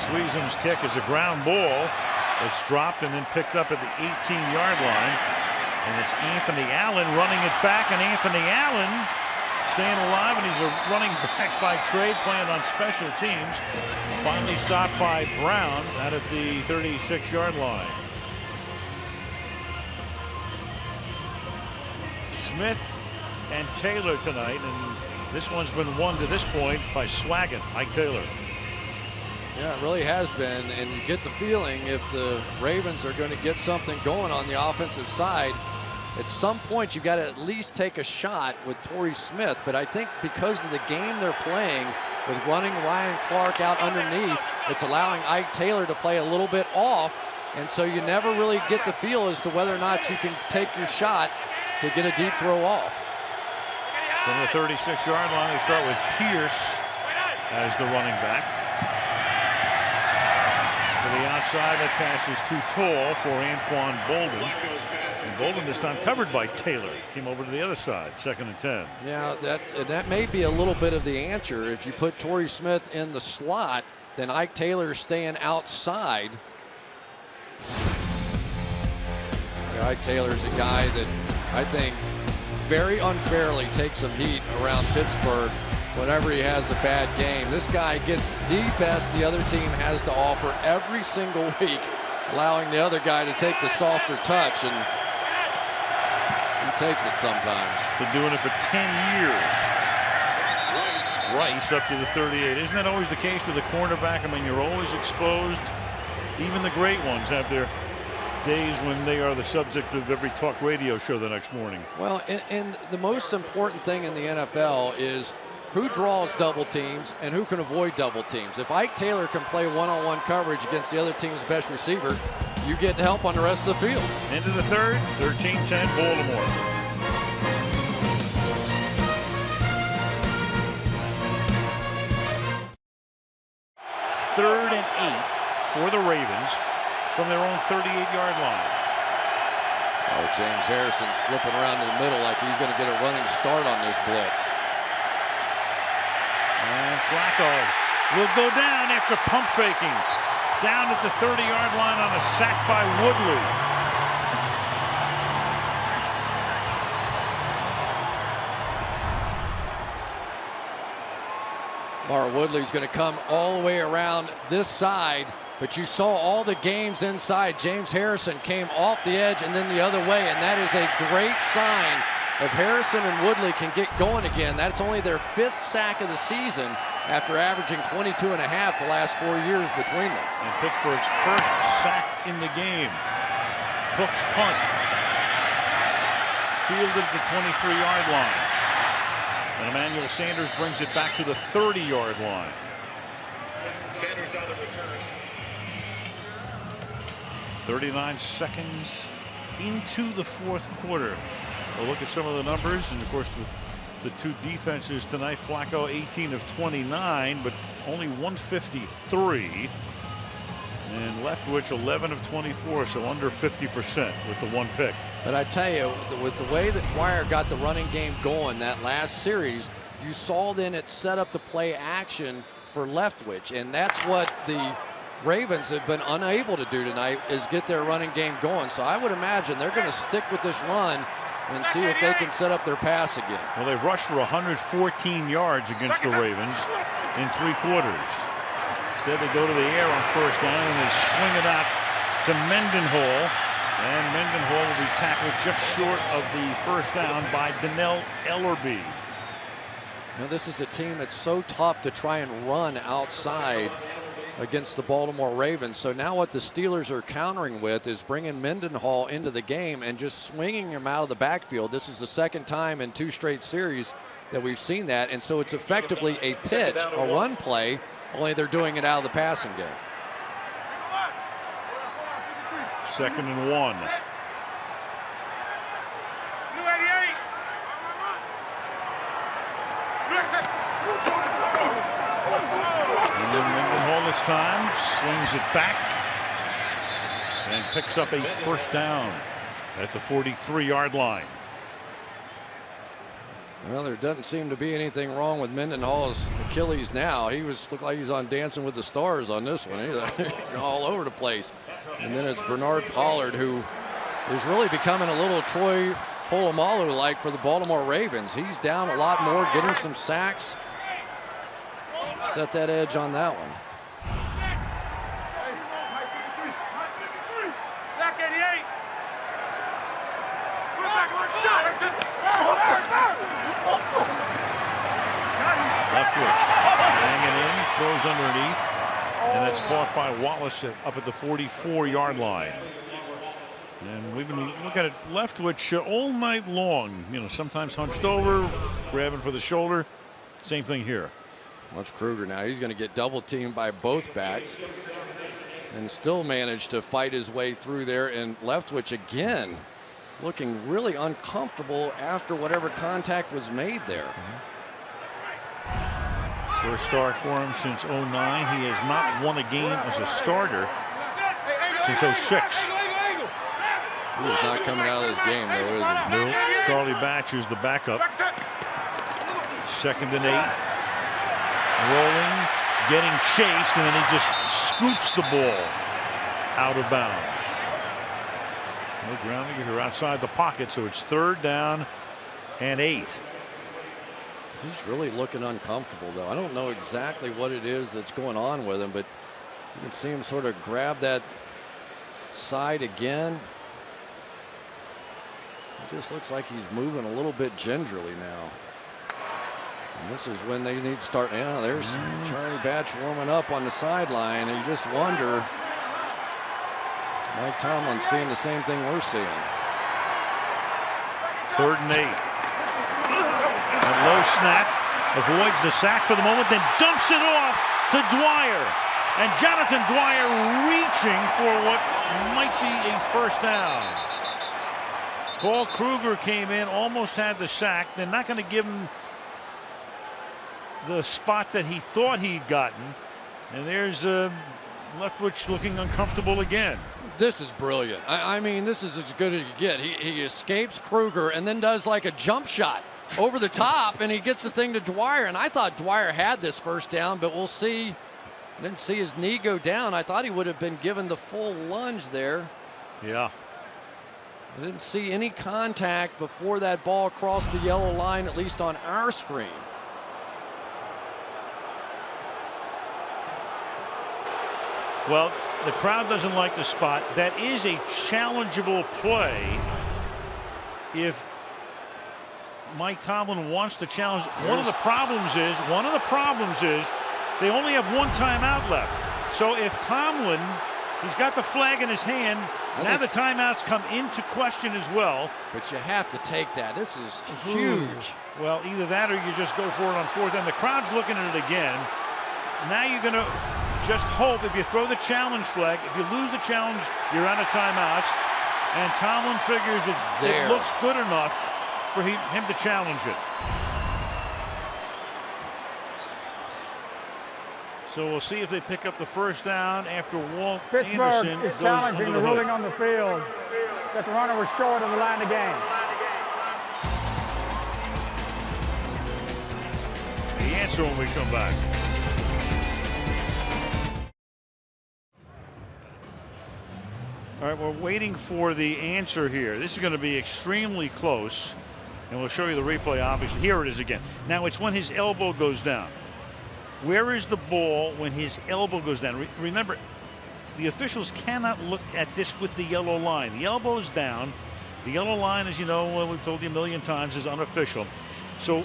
Sweezum's kick is a ground ball. It's dropped and then picked up at the 18-yard line. And it's Anthony Allen running it back, and Anthony Allen staying alive, and he's a running back by trade, playing on special teams. Finally stopped by Brown out at the 36-yard line. Smith and Taylor tonight, and this one's been won to this point by Swaggin, Ike Taylor. Yeah, it really has been, and you get the feeling if the Ravens are going to get something going on the offensive side, at some point you've got to at least take a shot with Torrey Smith. But I think because of the game they're playing with running Ryan Clark out underneath, it's allowing Ike Taylor to play a little bit off, and so you never really get the feel as to whether or not you can take your shot to get a deep throw off. From the 36-yard line, they start with Pierce as the running back. To the outside, that pass is too tall for Anquan Bolden. And Bolden this time covered by Taylor. Came over to the other side, 2nd and 10. Yeah, that may be a little bit of the answer. If you put Torrey Smith in the slot, then Ike Taylor staying outside. Ike Taylor's a guy that I think very unfairly takes some heat around Pittsburgh whenever he has a bad game. This guy gets the best the other team has to offer every single week, allowing the other guy to take the softer touch, and he takes it sometimes. Been doing it for 10 years. Rice up to the 38. Isn't that always the case with a cornerback? I mean, you're always exposed. Even the great ones have their days when they are the subject of every talk radio show the next morning. Well, and the most important thing in the NFL is who draws double teams and who can avoid double teams. If Ike Taylor can play one-on-one coverage against the other team's best receiver, you get help on the rest of the field. Into the third, 13-10 Baltimore. Third and 8 for the Ravens from their own 38-yard line. Oh, James Harrison's flipping around in the middle like he's going to get a running start on this blitz. And Flacco will go down after pump faking. Down at the 30-yard line on a sack by Woodley. Mara Woodley's going to come all the way around this side, but you saw all the games inside. James Harrison came off the edge and then the other way, and that is a great sign. If Harrison and Woodley can get going again, that's only their 5th sack of the season after averaging 22.5 the last 4 years between them. And Pittsburgh's first sack in the game. Cook's punt. Fielded at the 23-yard line. And Emmanuel Sanders brings it back to the 30-yard line. Sanders on the return. 39 seconds into the fourth quarter. We'll look at some of the numbers, and of course the two defenses tonight. Flacco 18 of 29, but only 153. And Leftwich 11 of 24, so under 50% with the one pick. But I tell you, with the way that Dwyer got the running game going that last series, you saw then it set up the play action for Leftwich, and that's what the Ravens have been unable to do tonight, is get their running game going. So I would imagine they're going to stick with this run and see if they can set up their pass again. Well, they've rushed for 114 yards against the Ravens in 3 quarters. Instead, they go to the air on first down, and they swing it out to Mendenhall. And Mendenhall will be tackled just short of the first down by Donnell Ellerbe. Now, this is a team that's so tough to try and run outside against the Baltimore Ravens. So now what the Steelers are countering with is bringing Mendenhall into the game and just swinging him out of the backfield. This is the second time in 2 straight series that we've seen that. And so it's effectively a pitch, a run play, only they're doing it out of the passing game. 2nd and 1. And then Mendenhall this time swings it back and picks up a first down at the 43-yard line. Well, there doesn't seem to be anything wrong with Mendenhall's Achilles now. He looked like he's on Dancing with the Stars on this one. He's all over the place. And then it's Bernard Pollard, who is really becoming a little Troy Polamalu-like for the Baltimore Ravens. He's down a lot more, getting some sacks. Set that edge on that one. Leftwich hanging in, throws underneath, and that's caught by Wallace up at the 44-yard line. And we've been looking at Leftwich all night long. You know, sometimes hunched over, grabbing for the shoulder. Same thing here. Watch Kruger now. He's going to get double teamed by both backs and still managed to fight his way through there. And Leftwich again looking really uncomfortable after whatever contact was made there. First start for him since 09. He has not won a game as a starter since 06. He is not coming out of this game, though, is he? No. Charlie Batch is the backup. 2nd and 8. Rolling, getting chased, and then he just scoops the ball out of bounds. No grounding here outside the pocket, so it's 3rd down and 8. He's really looking uncomfortable, though. I don't know exactly what it is that's going on with him, but you can see him sort of grab that side again. It just looks like he's moving a little bit gingerly now. And this is when they need to start. Yeah, there's Charlie Batch warming up on the sideline, and you just wonder. Mike Tomlin seeing the same thing we're seeing. 3rd and 8. And low snap, avoids the sack for the moment, then dumps it off to Dwyer. And Jonathan Dwyer reaching for what might be a first down. Paul Kruger came in, almost had the sack. They're not going to give him the spot that he thought he'd gotten. And there's Leftwich looking uncomfortable again. This is brilliant. I mean, this is as good as you get. He escapes Kruger and then does like a jump shot over the top, and he gets the thing to Dwyer. And I thought Dwyer had this first down, but we'll see. I didn't see his knee go down. I thought he would have been given the full lunge there. Yeah. I didn't see any contact before that ball crossed the yellow line, at least on our screen. Well, the crowd doesn't like the spot. That is a challengeable play if Mike Tomlin wants to challenge. One of the problems is they only have one timeout left. So if Tomlin, he's got the flag in his hand, now the timeouts come into question as well. But you have to take that. This is huge. Well, either that or you just go for it on 4th down. The crowd's looking at it again. Now you're going to just hope if you throw the challenge flag, if you lose the challenge, you're out of timeouts. And Tomlin figures it looks good enough for him to challenge it. So we'll see if they pick up the first down after Walt Anderson is goes challenging under the the hood. ruling on the field that the runner was short of the line of game. The answer when we come back. All right, we're waiting for the answer here. This is going to be extremely close, and we'll show you the replay, obviously. Here it is again. Now, it's when his elbow goes down. Where is the ball when his elbow goes down? Remember, the officials cannot look at this with the yellow line. The elbow's down. The yellow line, as you know, we've told you a million times, is unofficial. So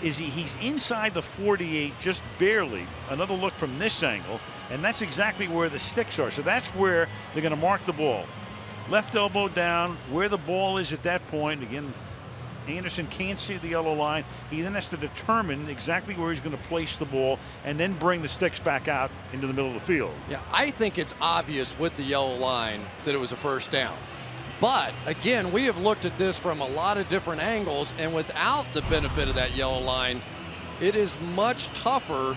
he's inside the 48 just barely. Another look from this angle, and that's exactly where the sticks are. So that's where they're going to mark the ball. Left elbow down, where the ball is at that point. Again, Anderson can't see the yellow line. He then has to determine exactly where he's going to place the ball and then bring the sticks back out into the middle of the field. Yeah, I think it's obvious with the yellow line that it was a first down. But again, we have looked at this from a lot of different angles, and without the benefit of that yellow line, it is much tougher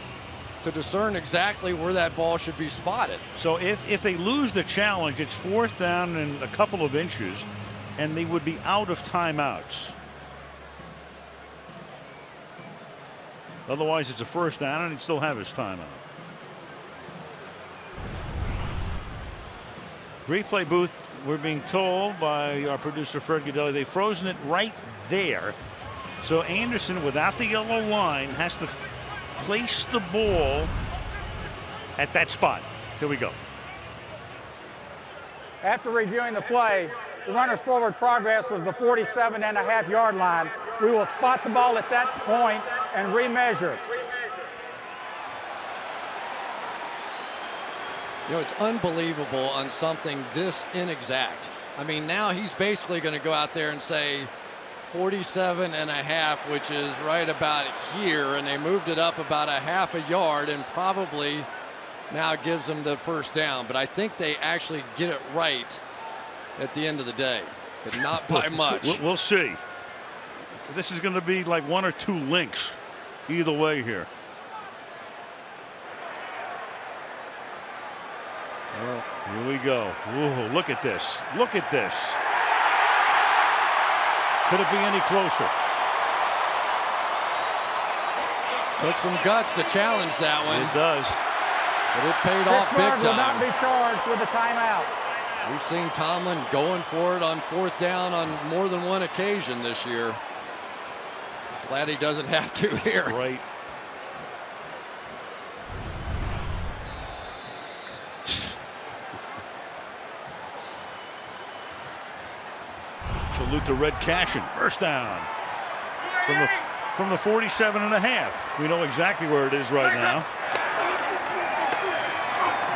to discern exactly where that ball should be spotted. So if they lose the challenge, it's 4th down and a couple of inches, and they would be out of timeouts. Otherwise, it's a first down, and he'd still have his timeout. Replay booth, we're being told by our producer, Fred Godelli, they've frozen it right there. So Anderson, without the yellow line, has to place the ball at that spot. Here we go. After reviewing the play, The runner's forward progress was the 47.5-yard line. We will spot the ball at that point and remeasure. You know, it's unbelievable on something this inexact. I mean, now he's basically going to go out there and say 47.5, which is right about here, and they moved it up about a half a yard and probably now gives them the first down. But I think they actually get it right at the end of the day, but not by much. We'll see. This is going to be like 1 or 2 links either way here. Here we go. Ooh, look at this. Look at this. Could it be any closer? Took some guts to challenge that one. It does. But it paid off big time. Will not be charged with a timeout. We've seen Tomlin going for it on 4th down on more than one occasion this year. Glad he doesn't have to here. Right. Salute to Red Cashin. First down from the 47.5. We know exactly where it is right now.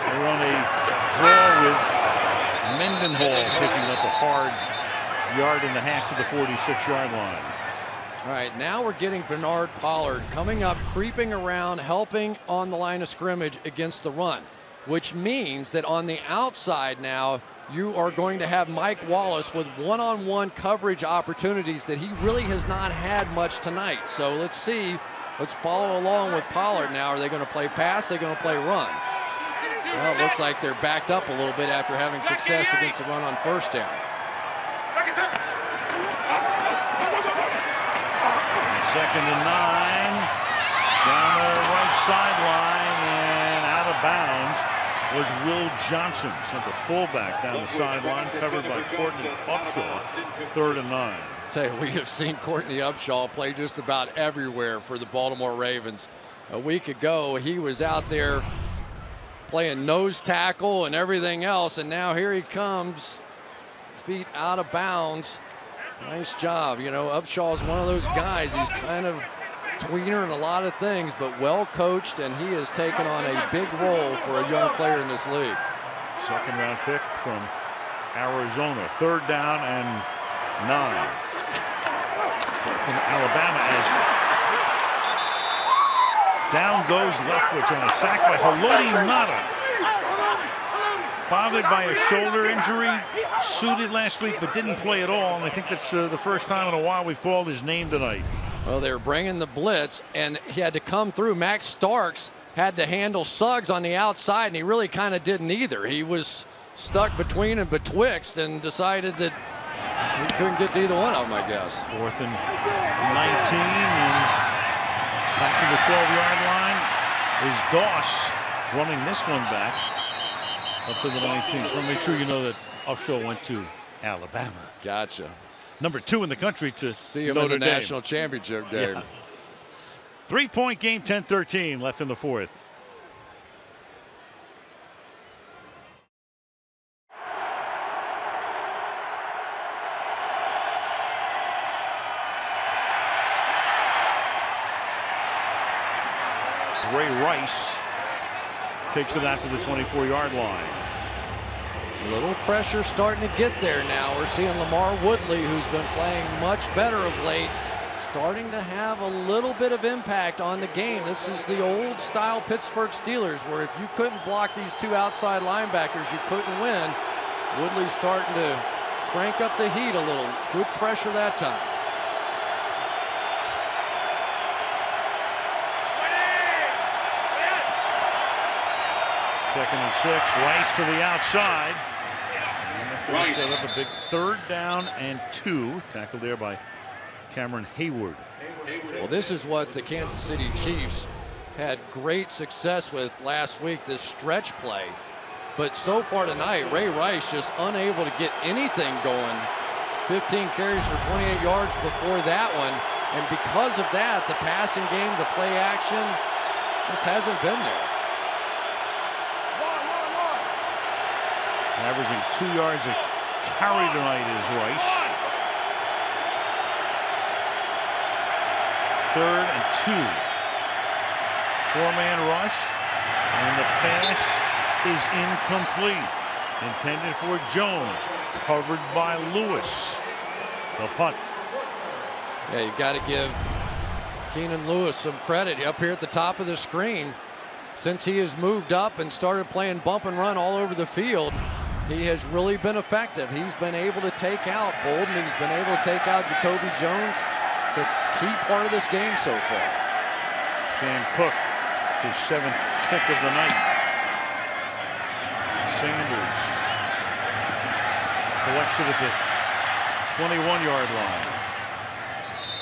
They're on a draw with Mendenhall picking up a hard 1.5 yards to the 46-yard line. All right, now we're getting Bernard Pollard coming up, creeping around, helping on the line of scrimmage against the run, which means that on the outside now, you are going to have Mike Wallace with one-on-one coverage opportunities that he really has not had much tonight. So let's see. Let's follow along with Pollard now. Are they going to play pass? Are they going to play run? Well, it looks like they're backed up a little bit after having success against the run on 1st down. 2nd and 9. Down the right sideline and out of bounds was Will Johnson. Sent the fullback down the sideline, covered by Courtney Upshaw. 3rd and 9. Tell you, we have seen Courtney Upshaw play just about everywhere for the Baltimore Ravens. A week ago, he was out there playing nose tackle and everything else, and now here he comes, feet out of bounds. Nice job. You know, Upshaw is one of those guys. He's kind of tweener in a lot of things, but well coached, and he has taken on a big role for a young player in this league. 2nd round pick from Arizona. 3rd down and 9 from Alabama as down goes Leftwich on a sack by Haloti Ngata. Bothered by a shoulder injury, suited last week but didn't play at all, and I think that's the first time in a while we've called his name tonight. Well, they were bringing the blitz, and he had to come through. Max Starks had to handle Suggs on the outside, and he really kind of didn't either. He was stuck between and betwixt and decided that he couldn't get to either one of them, I guess. 4th and 19, and back to the 12-yard line is Doss running this one back up to the 19. So make sure you know that Upshaw went to Alabama. Gotcha. Number 2 in the country to see him Notre in the Dame. national championship game. Yeah. 3-point game, 10-13 left in the 4th. Ray Rice takes it out to the 24-yard line. A little pressure starting to get there now. We're seeing Lamar Woodley, who's been playing much better of late, starting to have a little bit of impact on the game. This is the old style Pittsburgh Steelers, where if you couldn't block these 2 outside linebackers, you couldn't win. Woodley's starting to crank up the heat a little. Good pressure that time. Second and 6, Rice to the outside. And that's going to set up a big 3rd down and 2. Tackled there by Cameron Hayward. Well, this is what the Kansas City Chiefs had great success with last week, this stretch play. But so far tonight, Ray Rice just unable to get anything going. 15 carries for 28 yards before that one. And because of that, the passing game, the play action, just hasn't been there. Averaging 2 yards a carry tonight is Rice. 3rd and 2. 4-man rush, and the pass is incomplete. Intended for Jones, covered by Lewis. The punt. Yeah, you've got to give Keenan Lewis some credit up here at the top of the screen. Since he has moved up and started playing bump and run all over the field, he has really been effective. He's been able to take out Bolden. He's been able to take out Jacoby Jones. It's a key part of this game so far. Sam Cook, his 7th kick of the night. Sanders collects it at the 21-yard line.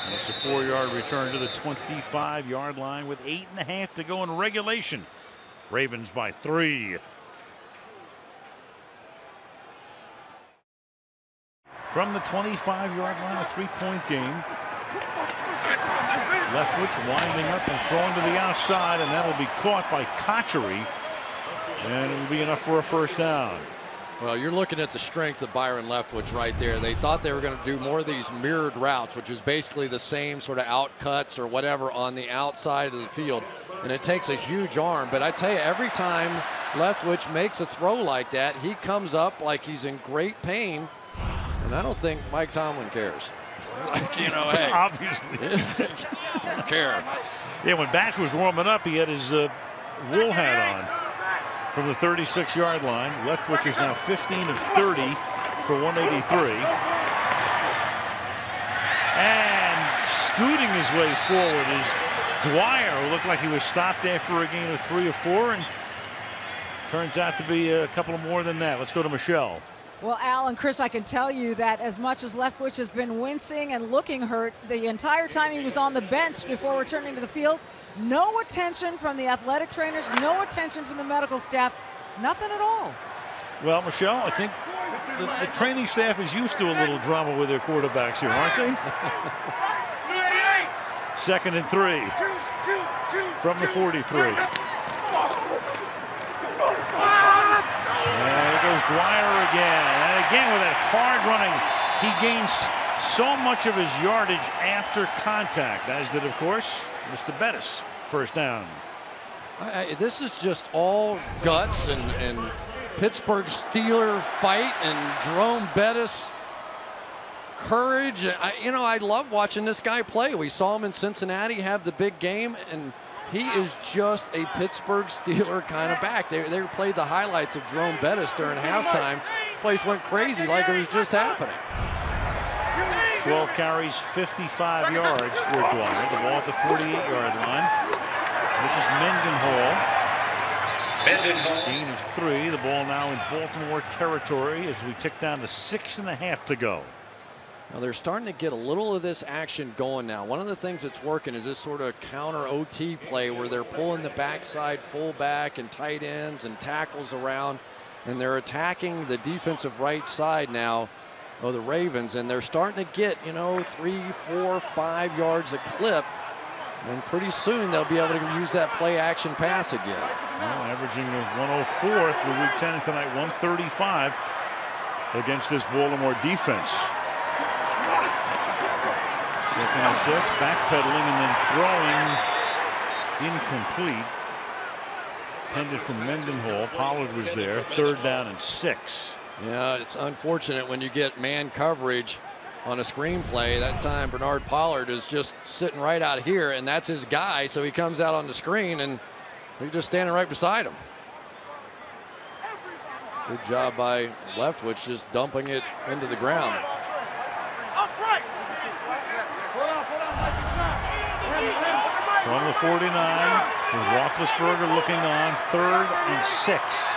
And it's a 4-yard return to the 25-yard line with 8.5 to go in regulation. Ravens by 3. From the 25-yard line, a 3-point game. Leftwich winding up and throwing to the outside, and that'll be caught by Kochery, and it'll be enough for a first down. Well, you're looking at the strength of Byron Leftwich right there. They thought they were going to do more of these mirrored routes, which is basically the same sort of out cuts or whatever on the outside of the field, and it takes a huge arm. But I tell you, every time Leftwich makes a throw like that, he comes up like he's in great pain, and I don't think Mike Tomlin cares. Like, you know, hey. Obviously. Don't care. Yeah, when Batch was warming up, he had his wool hat on from the 36-yard line. Leftwich is now 15 of 30 for 183. And scooting his way forward is Dwyer, who looked like he was stopped after a gain of 3 or 4, and turns out to be a couple more than that. Let's go to Michelle. Well, Al and Chris, I can tell you that as much as Leftwich has been wincing and looking hurt the entire time he was on the bench before returning to the field, no attention from the athletic trainers, no attention from the medical staff, nothing at all. Well, Michelle, I think the training staff is used to a little drama with their quarterbacks here, aren't they? 2nd and 3 from the 43. And here goes Dwyer again. And again with that hard running, he gains so much of his yardage after contact, as did, of course, Mr. Bettis. First down. This is just all guts and Pittsburgh Steeler fight and Jerome Bettis courage. I love watching this guy play. We saw him in Cincinnati have the big game, and he is just a Pittsburgh Steeler kind of back. They played the highlights of Jerome Bettis during halftime. This place went crazy like it was just happening. 12 carries, 55 yards for Dwyer. The ball at the 48-yard line. This is Mendenhall. Gain of 3. The ball now in Baltimore territory as we tick down to 6.5 to go. Now they're starting to get a little of this action going now. One of the things that's working is this sort of counter OT play where they're pulling the backside fullback and tight ends and tackles around, and they're attacking the defensive right side now of the Ravens, and they're starting to get, 3, 4, 5 yards a clip, and pretty soon they'll be able to use that play action pass again. Well, averaging 104 through week 10 tonight, 135 against this Baltimore defense. 2nd and 6, backpedaling and then throwing incomplete. Intended for Mendenhall. Pollard was there. 3rd down and 6. Yeah, it's unfortunate when you get man coverage on a screenplay. That time Bernard Pollard is just sitting right out here, and that's his guy, so he comes out on the screen and they're just standing right beside him. Good job by Leftwich just dumping it into the ground. From the 49, with Roethlisberger looking on, 3rd and 6.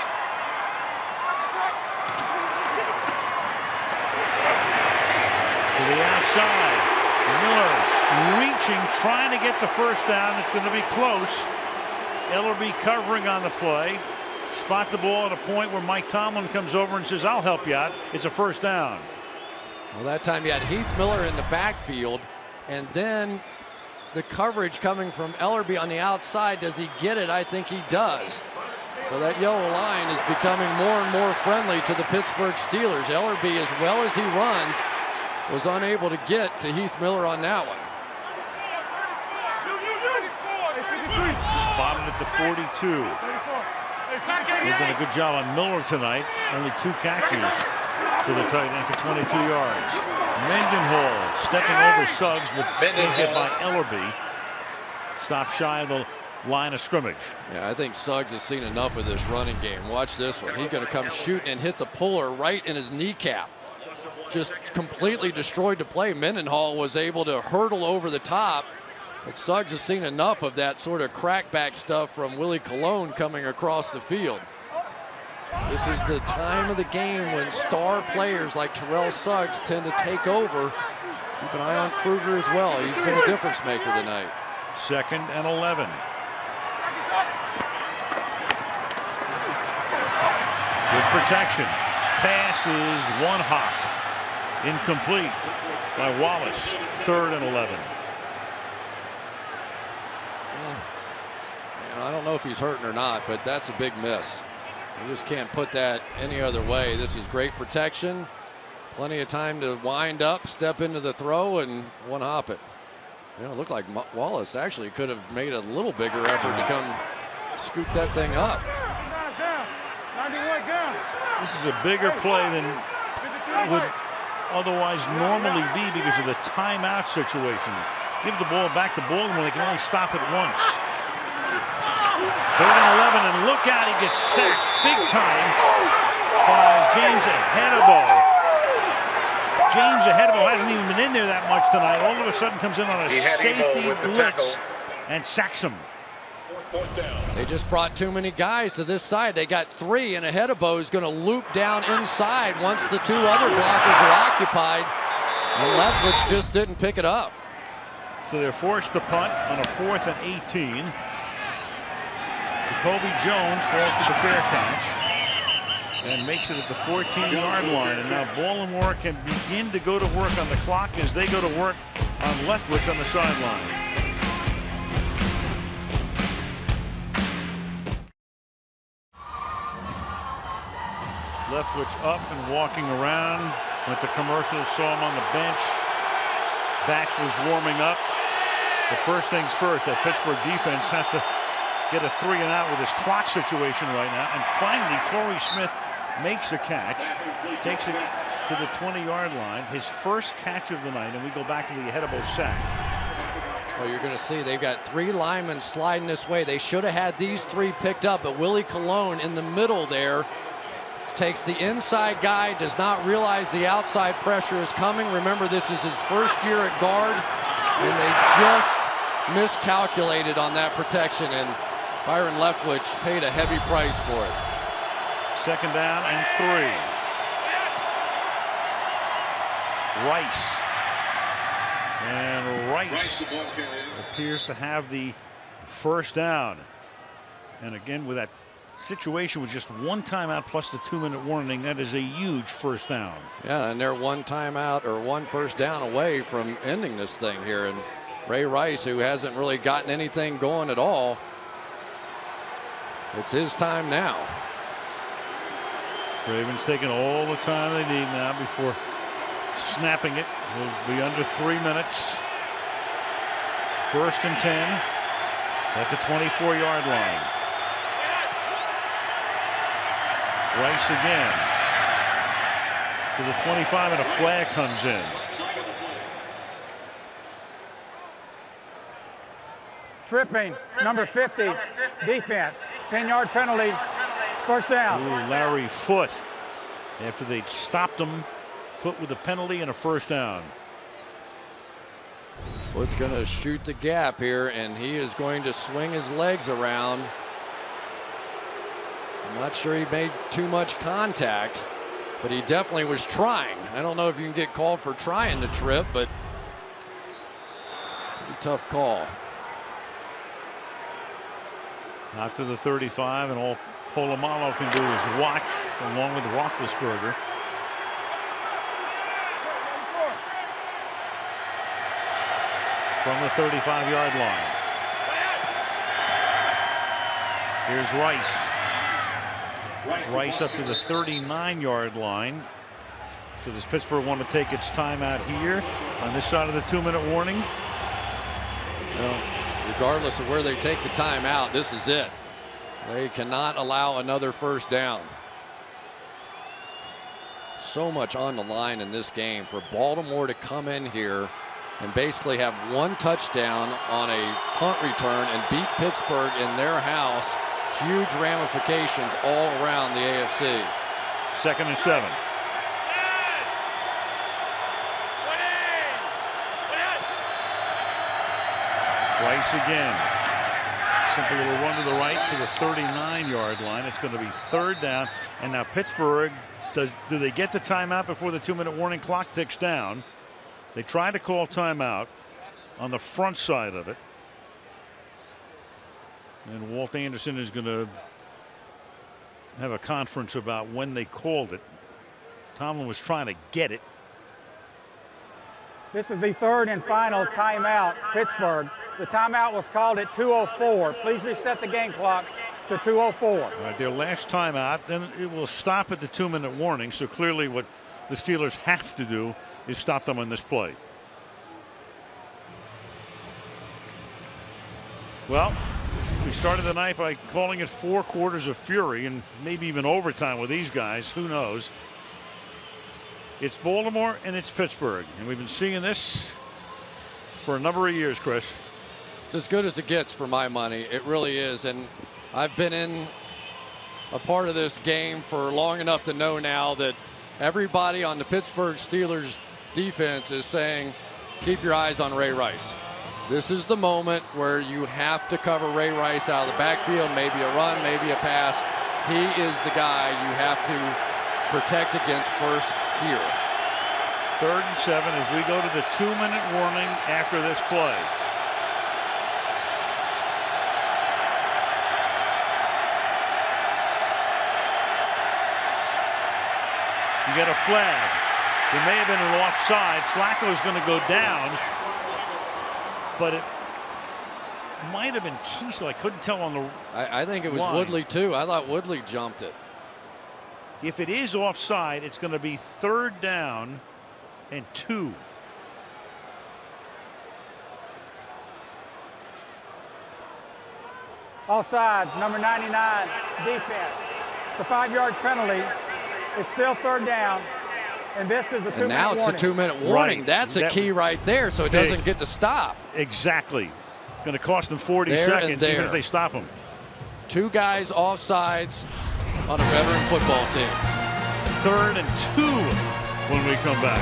To the outside, Miller reaching, trying to get the first down. It's going to be close. Ellerbe covering on the play. Spot the ball at a point where Mike Tomlin comes over and says, I'll help you out. It's a first down. Well, that time you had Heath Miller in the backfield, and then the coverage coming from Ellerbe on the outside. Does he get it? I think he does. So that yellow line is becoming more and more friendly to the Pittsburgh Steelers. Ellerbe, as well as he runs, was unable to get to Heath Miller on that one. Spotted at the 42. They've done a good job on Miller tonight. Only 2 catches for the tight end for 22 yards. Mendenhall stepping over Suggs, but can't get by Ellerbe. Stop shy of the line of scrimmage. Yeah, I think Suggs has seen enough of this running game. Watch this one. He's going to come shooting and hit the puller right in his kneecap. Just completely destroyed the play. Mendenhall was able to hurdle over the top, but Suggs has seen enough of that sort of crackback stuff from Willie Colon coming across the field. This is the time of the game when star players like Terrell Suggs tend to take over. Keep an eye on Kruger as well. He's been a difference maker tonight. 2nd and 11. Good protection. Pass is one-hopped. Incomplete by Wallace. 3rd and 11. I don't know if he's hurting or not, but that's a big miss. You just can't put that any other way. This is great protection. Plenty of time to wind up, step into the throw, and one-hop it. You know, it looked like Wallace actually could have made a little bigger effort to come scoop that thing up. This is a bigger play than would otherwise normally be because of the timeout situation. Give the ball back to Baltimore. They can only stop it once. 3rd and 11, and look out, he gets sacked big time by James Ahedebo. James Ahedebo hasn't even been in there that much tonight. All of a sudden comes in on a safety blitz and sacks him. They just brought too many guys to this side. They got 3, and Ahedebo is going to loop down inside once the 2 other blockers are occupied. And Leftwich just didn't pick it up. So they're forced to punt on a 4th and 18. Jacoby Jones calls for the fair catch and makes it at the 14-yard line. And now Baltimore can begin to go to work on the clock as they go to work on Leftwich on the sideline. Leftwich up and walking around. Went to commercials, saw him on the bench. Batch was warming up. But first things first, that Pittsburgh defense has to get a 3 and out with this clock situation right now. And finally, Torrey Smith makes a catch, takes it to the 20-yard line, his first catch of the night, and we go back to the Ahedebo sack. Well, you're going to see they've got 3 linemen sliding this way. They should have had these 3 picked up, but Willie Colon in the middle there takes the inside guy, does not realize the outside pressure is coming. Remember, this is his first year at guard, and they just miscalculated on that protection, and Byron Leftwich paid a heavy price for it. 2nd down and 3. Rice. And Rice appears to have the first down. And again, with that situation with just 1 timeout plus the 2-minute warning, that is a huge first down. Yeah, and they're 1 timeout or 1 first down away from ending this thing here. And Ray Rice, who hasn't really gotten anything going at all, it's his time now. Ravens taking all the time they need now before snapping it. Will be under 3 minutes. 1st and 10 at the 24-yard line. Rice again to the 25, and a flag comes in. Tripping, number 50, defense. 10-yard penalty, first down. Ooh, Larry Foote, after they'd stopped him. Foote with a penalty and a first down. Foote's going to shoot the gap here, and he is going to swing his legs around. I'm not sure he made too much contact, but he definitely was trying. I don't know if you can get called for trying to trip, but pretty tough call. Out to the 35, and all Polamalu can do is watch along with Roethlisberger. From the 35-yard line. Here's Rice. Rice up to the 39-yard line. So does Pittsburgh want to take its timeout here on this side of the 2-minute warning? Well, regardless of where they take the timeout, this is it. They cannot allow another first down. So much on the line in this game for Baltimore to come in here and basically have one touchdown on a punt return and beat Pittsburgh in their house. Huge ramifications all around the AFC. 2nd and 7. Rice again. Simple little run to the right to the 39-yard line. It's going to be 3rd down. And now Pittsburgh, do they get the timeout before the 2-minute warning clock ticks down? They try to call timeout on the front side of it. And Walt Anderson is going to have a conference about when they called it. Tomlin was trying to get it. This is the 3rd and final timeout, Pittsburgh. The timeout was called at 2:04. Please reset the game clock to 2:04. All right, their last timeout, then it will stop at the 2-minute warning. So clearly what the Steelers have to do is stop them on this play. Well, we started the night by calling it 4 quarters of fury and maybe even overtime with these guys. Who knows? It's Baltimore and it's Pittsburgh. And we've been seeing this for a number of years, Chris. It's as good as it gets for my money. It really is. And I've been in a part of this game for long enough to know now that everybody on the Pittsburgh Steelers defense is saying, keep your eyes on Ray Rice. This is the moment where you have to cover Ray Rice out of the backfield, maybe a run, maybe a pass. He is the guy you have to protect against first here. 3rd and 7 as we go to the 2-minute warning after this play. You get a flag. There may have been an offside. Flacco is going to go down, but it might have been Kiesel. I couldn't tell on the I think it was line. Woodley too. I thought Woodley jumped it. If it is offside, it's going to be 3rd down and 2. Offsides, number 99, defense. It's a 5-yard penalty. It's still 3rd down. And this is the 2-minute warning. And now it's the 2-minute warning. Right. That's a key right there, so it doesn't get to stop. Exactly. It's going to cost them 40 there seconds, even if they stop them. 2 guys offsides on a veteran football team. 3rd and 2 when we come back.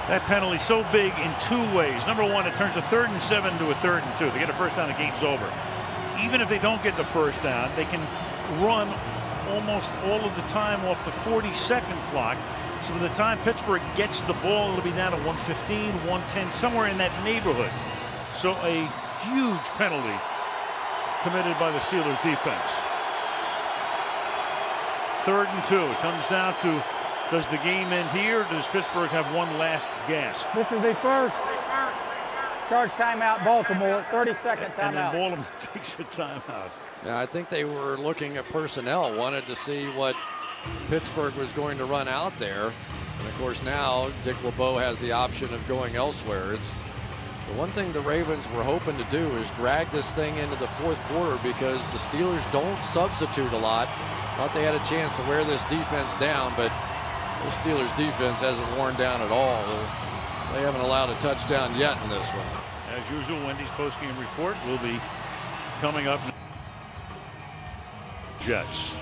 That penalty so big in 2 ways. Number 1, it turns a 3rd and 7 to a 3rd and 2. They get a first down, the game's over. Even if they don't get the first down, they can run almost all of the time off the 40-second clock. So by the time Pittsburgh gets the ball, it'll be down to 115, 110, somewhere in that neighborhood. So a huge penalty committed by the Steelers defense. 3rd and 2. It comes down to, does the game end here, or does Pittsburgh have one last gasp? This is the first charge timeout, Baltimore, 30-second timeout. And then Baltimore takes a timeout. Yeah, I think they were looking at personnel, wanted to see what Pittsburgh was going to run out there. And of course now Dick LeBeau has the option of going elsewhere. It's the one thing the Ravens were hoping to do is drag this thing into the 4th quarter because the Steelers don't substitute a lot. Thought they had a chance to wear this defense down, but the Steelers defense hasn't worn down at all. They haven't allowed a touchdown yet in this one. As usual, Wendy's postgame report will be coming up. Jets.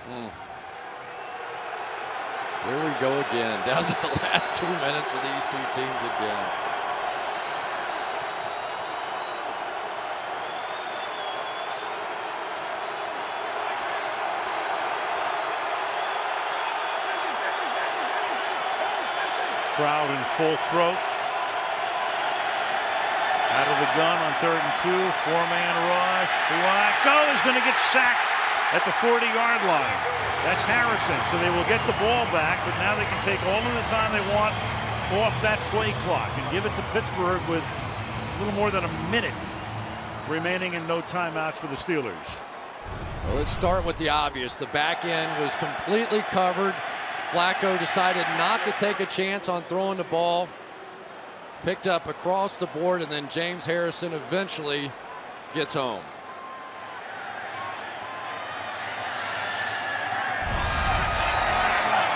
Here we go again, down to the last 2 minutes with these 2 teams again. Crowd in full throat. Out of the gun on 3rd and 2. 4-man rush. Flacco is going to get sacked at the 40-yard line. That's Harrison. So they will get the ball back, but now they can take all of the time they want off that play clock and give it to Pittsburgh with a little more than a minute remaining and no timeouts for the Steelers. Well, let's start with the obvious. The back end was completely covered. Flacco decided not to take a chance on throwing the ball. Picked up across the board, and then James Harrison eventually gets home.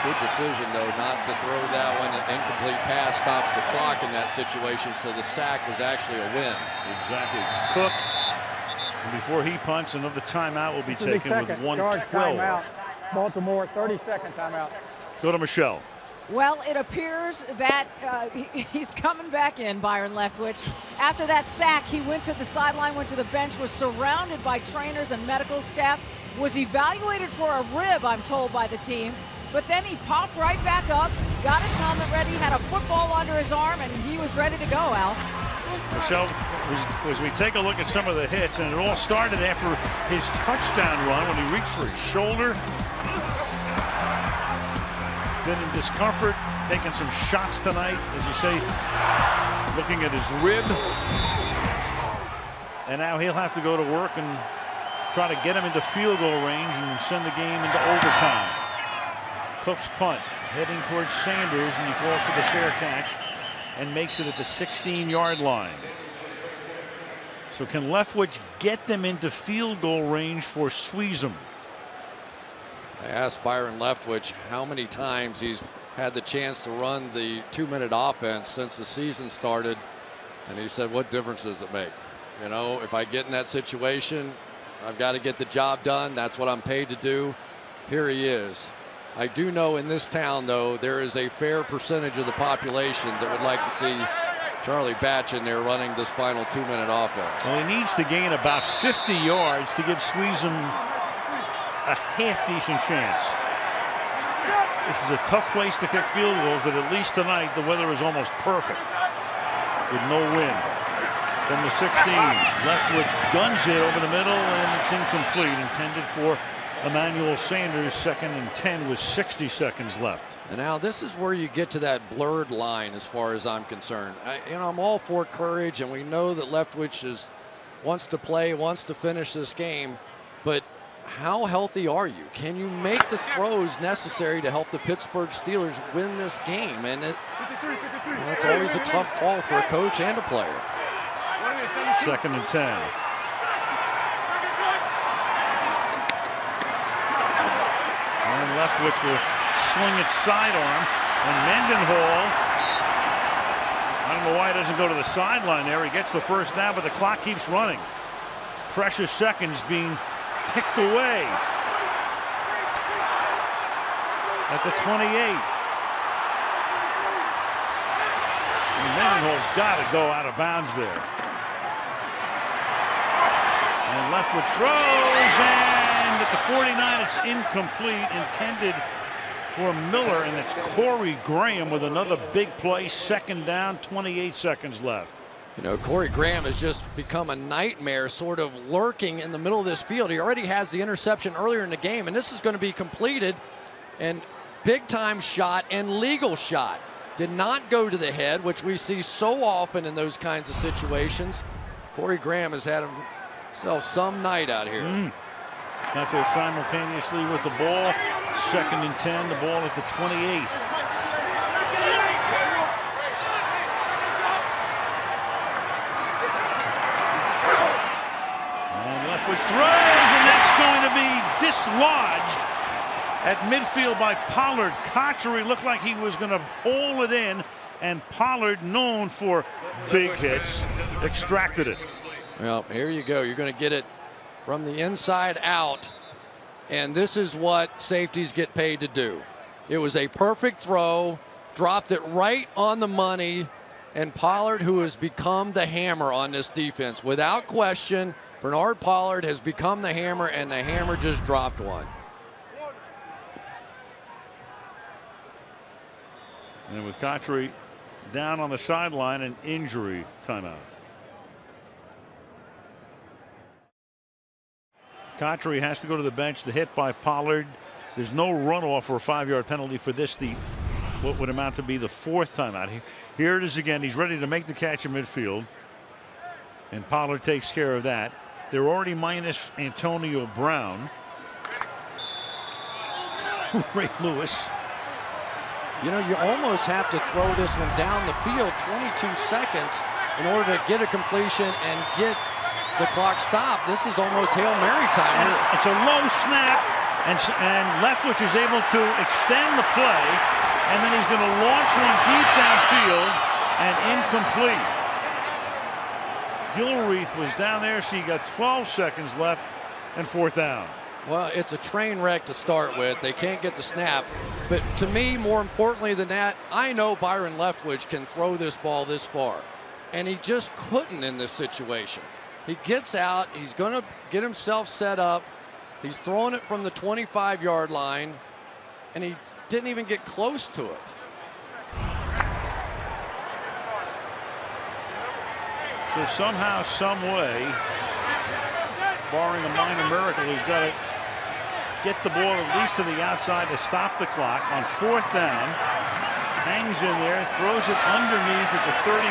Good decision, though, not to throw that one. An incomplete pass stops the clock in that situation, so the sack was actually a win. Exactly. Cook, and before he punts, another timeout will be taken with 1:12. Baltimore, 30-second timeout. Let's go to Michelle. Well, it appears that he's coming back in, Byron Leftwich. After that sack, he went to the sideline, went to the bench, was surrounded by trainers and medical staff, was evaluated for a rib, I'm told, by the team. But then he popped right back up, got his helmet ready, had a football under his arm, and he was ready to go, Al. Michelle, as we take a look at some of the hits, and it all started after his touchdown run when he reached for his shoulder. Been in discomfort, taking some shots tonight, as you say, looking at his rib. And now he'll have to go to work and try to get him into field goal range and send the game into overtime. Cook's punt, heading towards Sanders, and he calls for the fair catch and makes it at the 16-yard line. So can Leftwich get them into field goal range for Sweezum? I asked Byron Leftwich how many times he's had the chance to run the 2-minute offense since the season started, and he said, what difference does it make? You know, if I get in that situation, I've got to get the job done. That's what I'm paid to do. Here he is. I do know in this town, though, there is a fair percentage of the population that would like to see Charlie Batch in there running this final 2-minute offense. Well, he needs to gain about 50 yards to give Sweezum a half-decent chance. This is a tough place to kick field goals, but at least tonight the weather is almost perfect with no wind. From the 16, Leftwich guns it over the middle, and it's incomplete, intended for Emmanuel Sanders, 2nd and 10 with 60 seconds left. And now this is where you get to that blurred line as far as I'm concerned. I'm all for courage, and we know that Leftwich wants to play, wants to finish this game, but how healthy are you? Can you make the throws necessary to help the Pittsburgh Steelers win this game? And it's always a tough call for a coach and a player. 2nd and 10. And Leftwich will sling its sidearm, and Mendenhall, I don't know why he doesn't go to the sideline there. He gets the first down, but the clock keeps running. Precious seconds being ticked away at the 28. And Mendenhall's got to go out of bounds there. And Leftwich throws, and at the 49 it's incomplete, intended for Miller, and it's Corey Graham with another big play. 2nd down, 28 seconds left. You know, Corey Graham has just become a nightmare, sort of lurking in the middle of this field. He already has the interception earlier in the game, and this is going to be completed. And big-time shot and legal shot. Did not go to the head, which we see so often in those kinds of situations. Corey Graham has had himself some night out here. Got there simultaneously with the ball. 2nd and 10, the ball at the 28. Which throws, and that's going to be dislodged at midfield by Pollard. Cotchery looked like he was going to hole it in, and Pollard, known for big hits, extracted it. Well, here you go. You're going to get it from the inside out, and this is what safeties get paid to do. It was a perfect throw, dropped it right on the money, and Pollard, who has become the hammer on this defense, without question, Bernard Pollard has become the hammer, and the hammer just dropped one. And with Cotchery down on the sideline, an injury timeout. Cotchery has to go to the bench. The hit by Pollard. There's no runoff or a 5-yard penalty for this. What would amount to be the 4th timeout. Here it is again. He's ready to make the catch in midfield. And Pollard takes care of that. They're already minus Antonio Brown. Ray Lewis. You know, you almost have to throw this one down the field 22 seconds in order to get a completion and get the clock stopped. This is almost Hail Mary time. And it's a low snap, and Leftwich is able to extend the play, and then he's going to launch one deep downfield and incomplete. Gilreath was down there, so you got 12 seconds left and 4th down. Well, it's a train wreck to start with. They can't get the snap. But to me, more importantly than that, I know Byron Leftwich can throw this ball this far. And he just couldn't in this situation. He gets out. He's going to get himself set up. He's throwing it from the 25-yard line. And he didn't even get close to it. So somehow, some way, barring a minor miracle, he's got to get the ball at least to the outside to stop the clock on 4th down. Hangs in there, throws it underneath at the 31.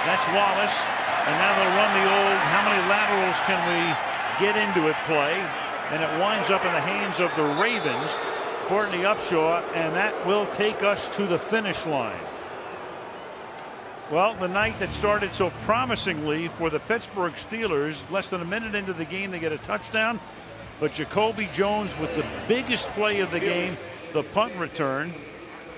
That's Wallace. And now they'll run the old how many laterals can we get into it play. And it winds up in the hands of the Ravens, Courtney Upshaw, and that will take us to the finish line. Well, the night that started so promisingly for the Pittsburgh Steelers, less than a minute into the game, they get a touchdown. But Jacoby Jones with the biggest play of the game, the punt return.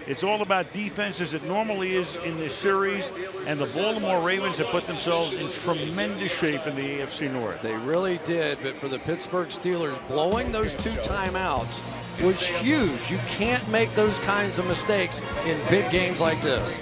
It's all about defense as it normally is in this series. And the Baltimore Ravens have put themselves in tremendous shape in the AFC North. They really did. But for the Pittsburgh Steelers, blowing those 2 timeouts was huge. You can't make those kinds of mistakes in big games like this.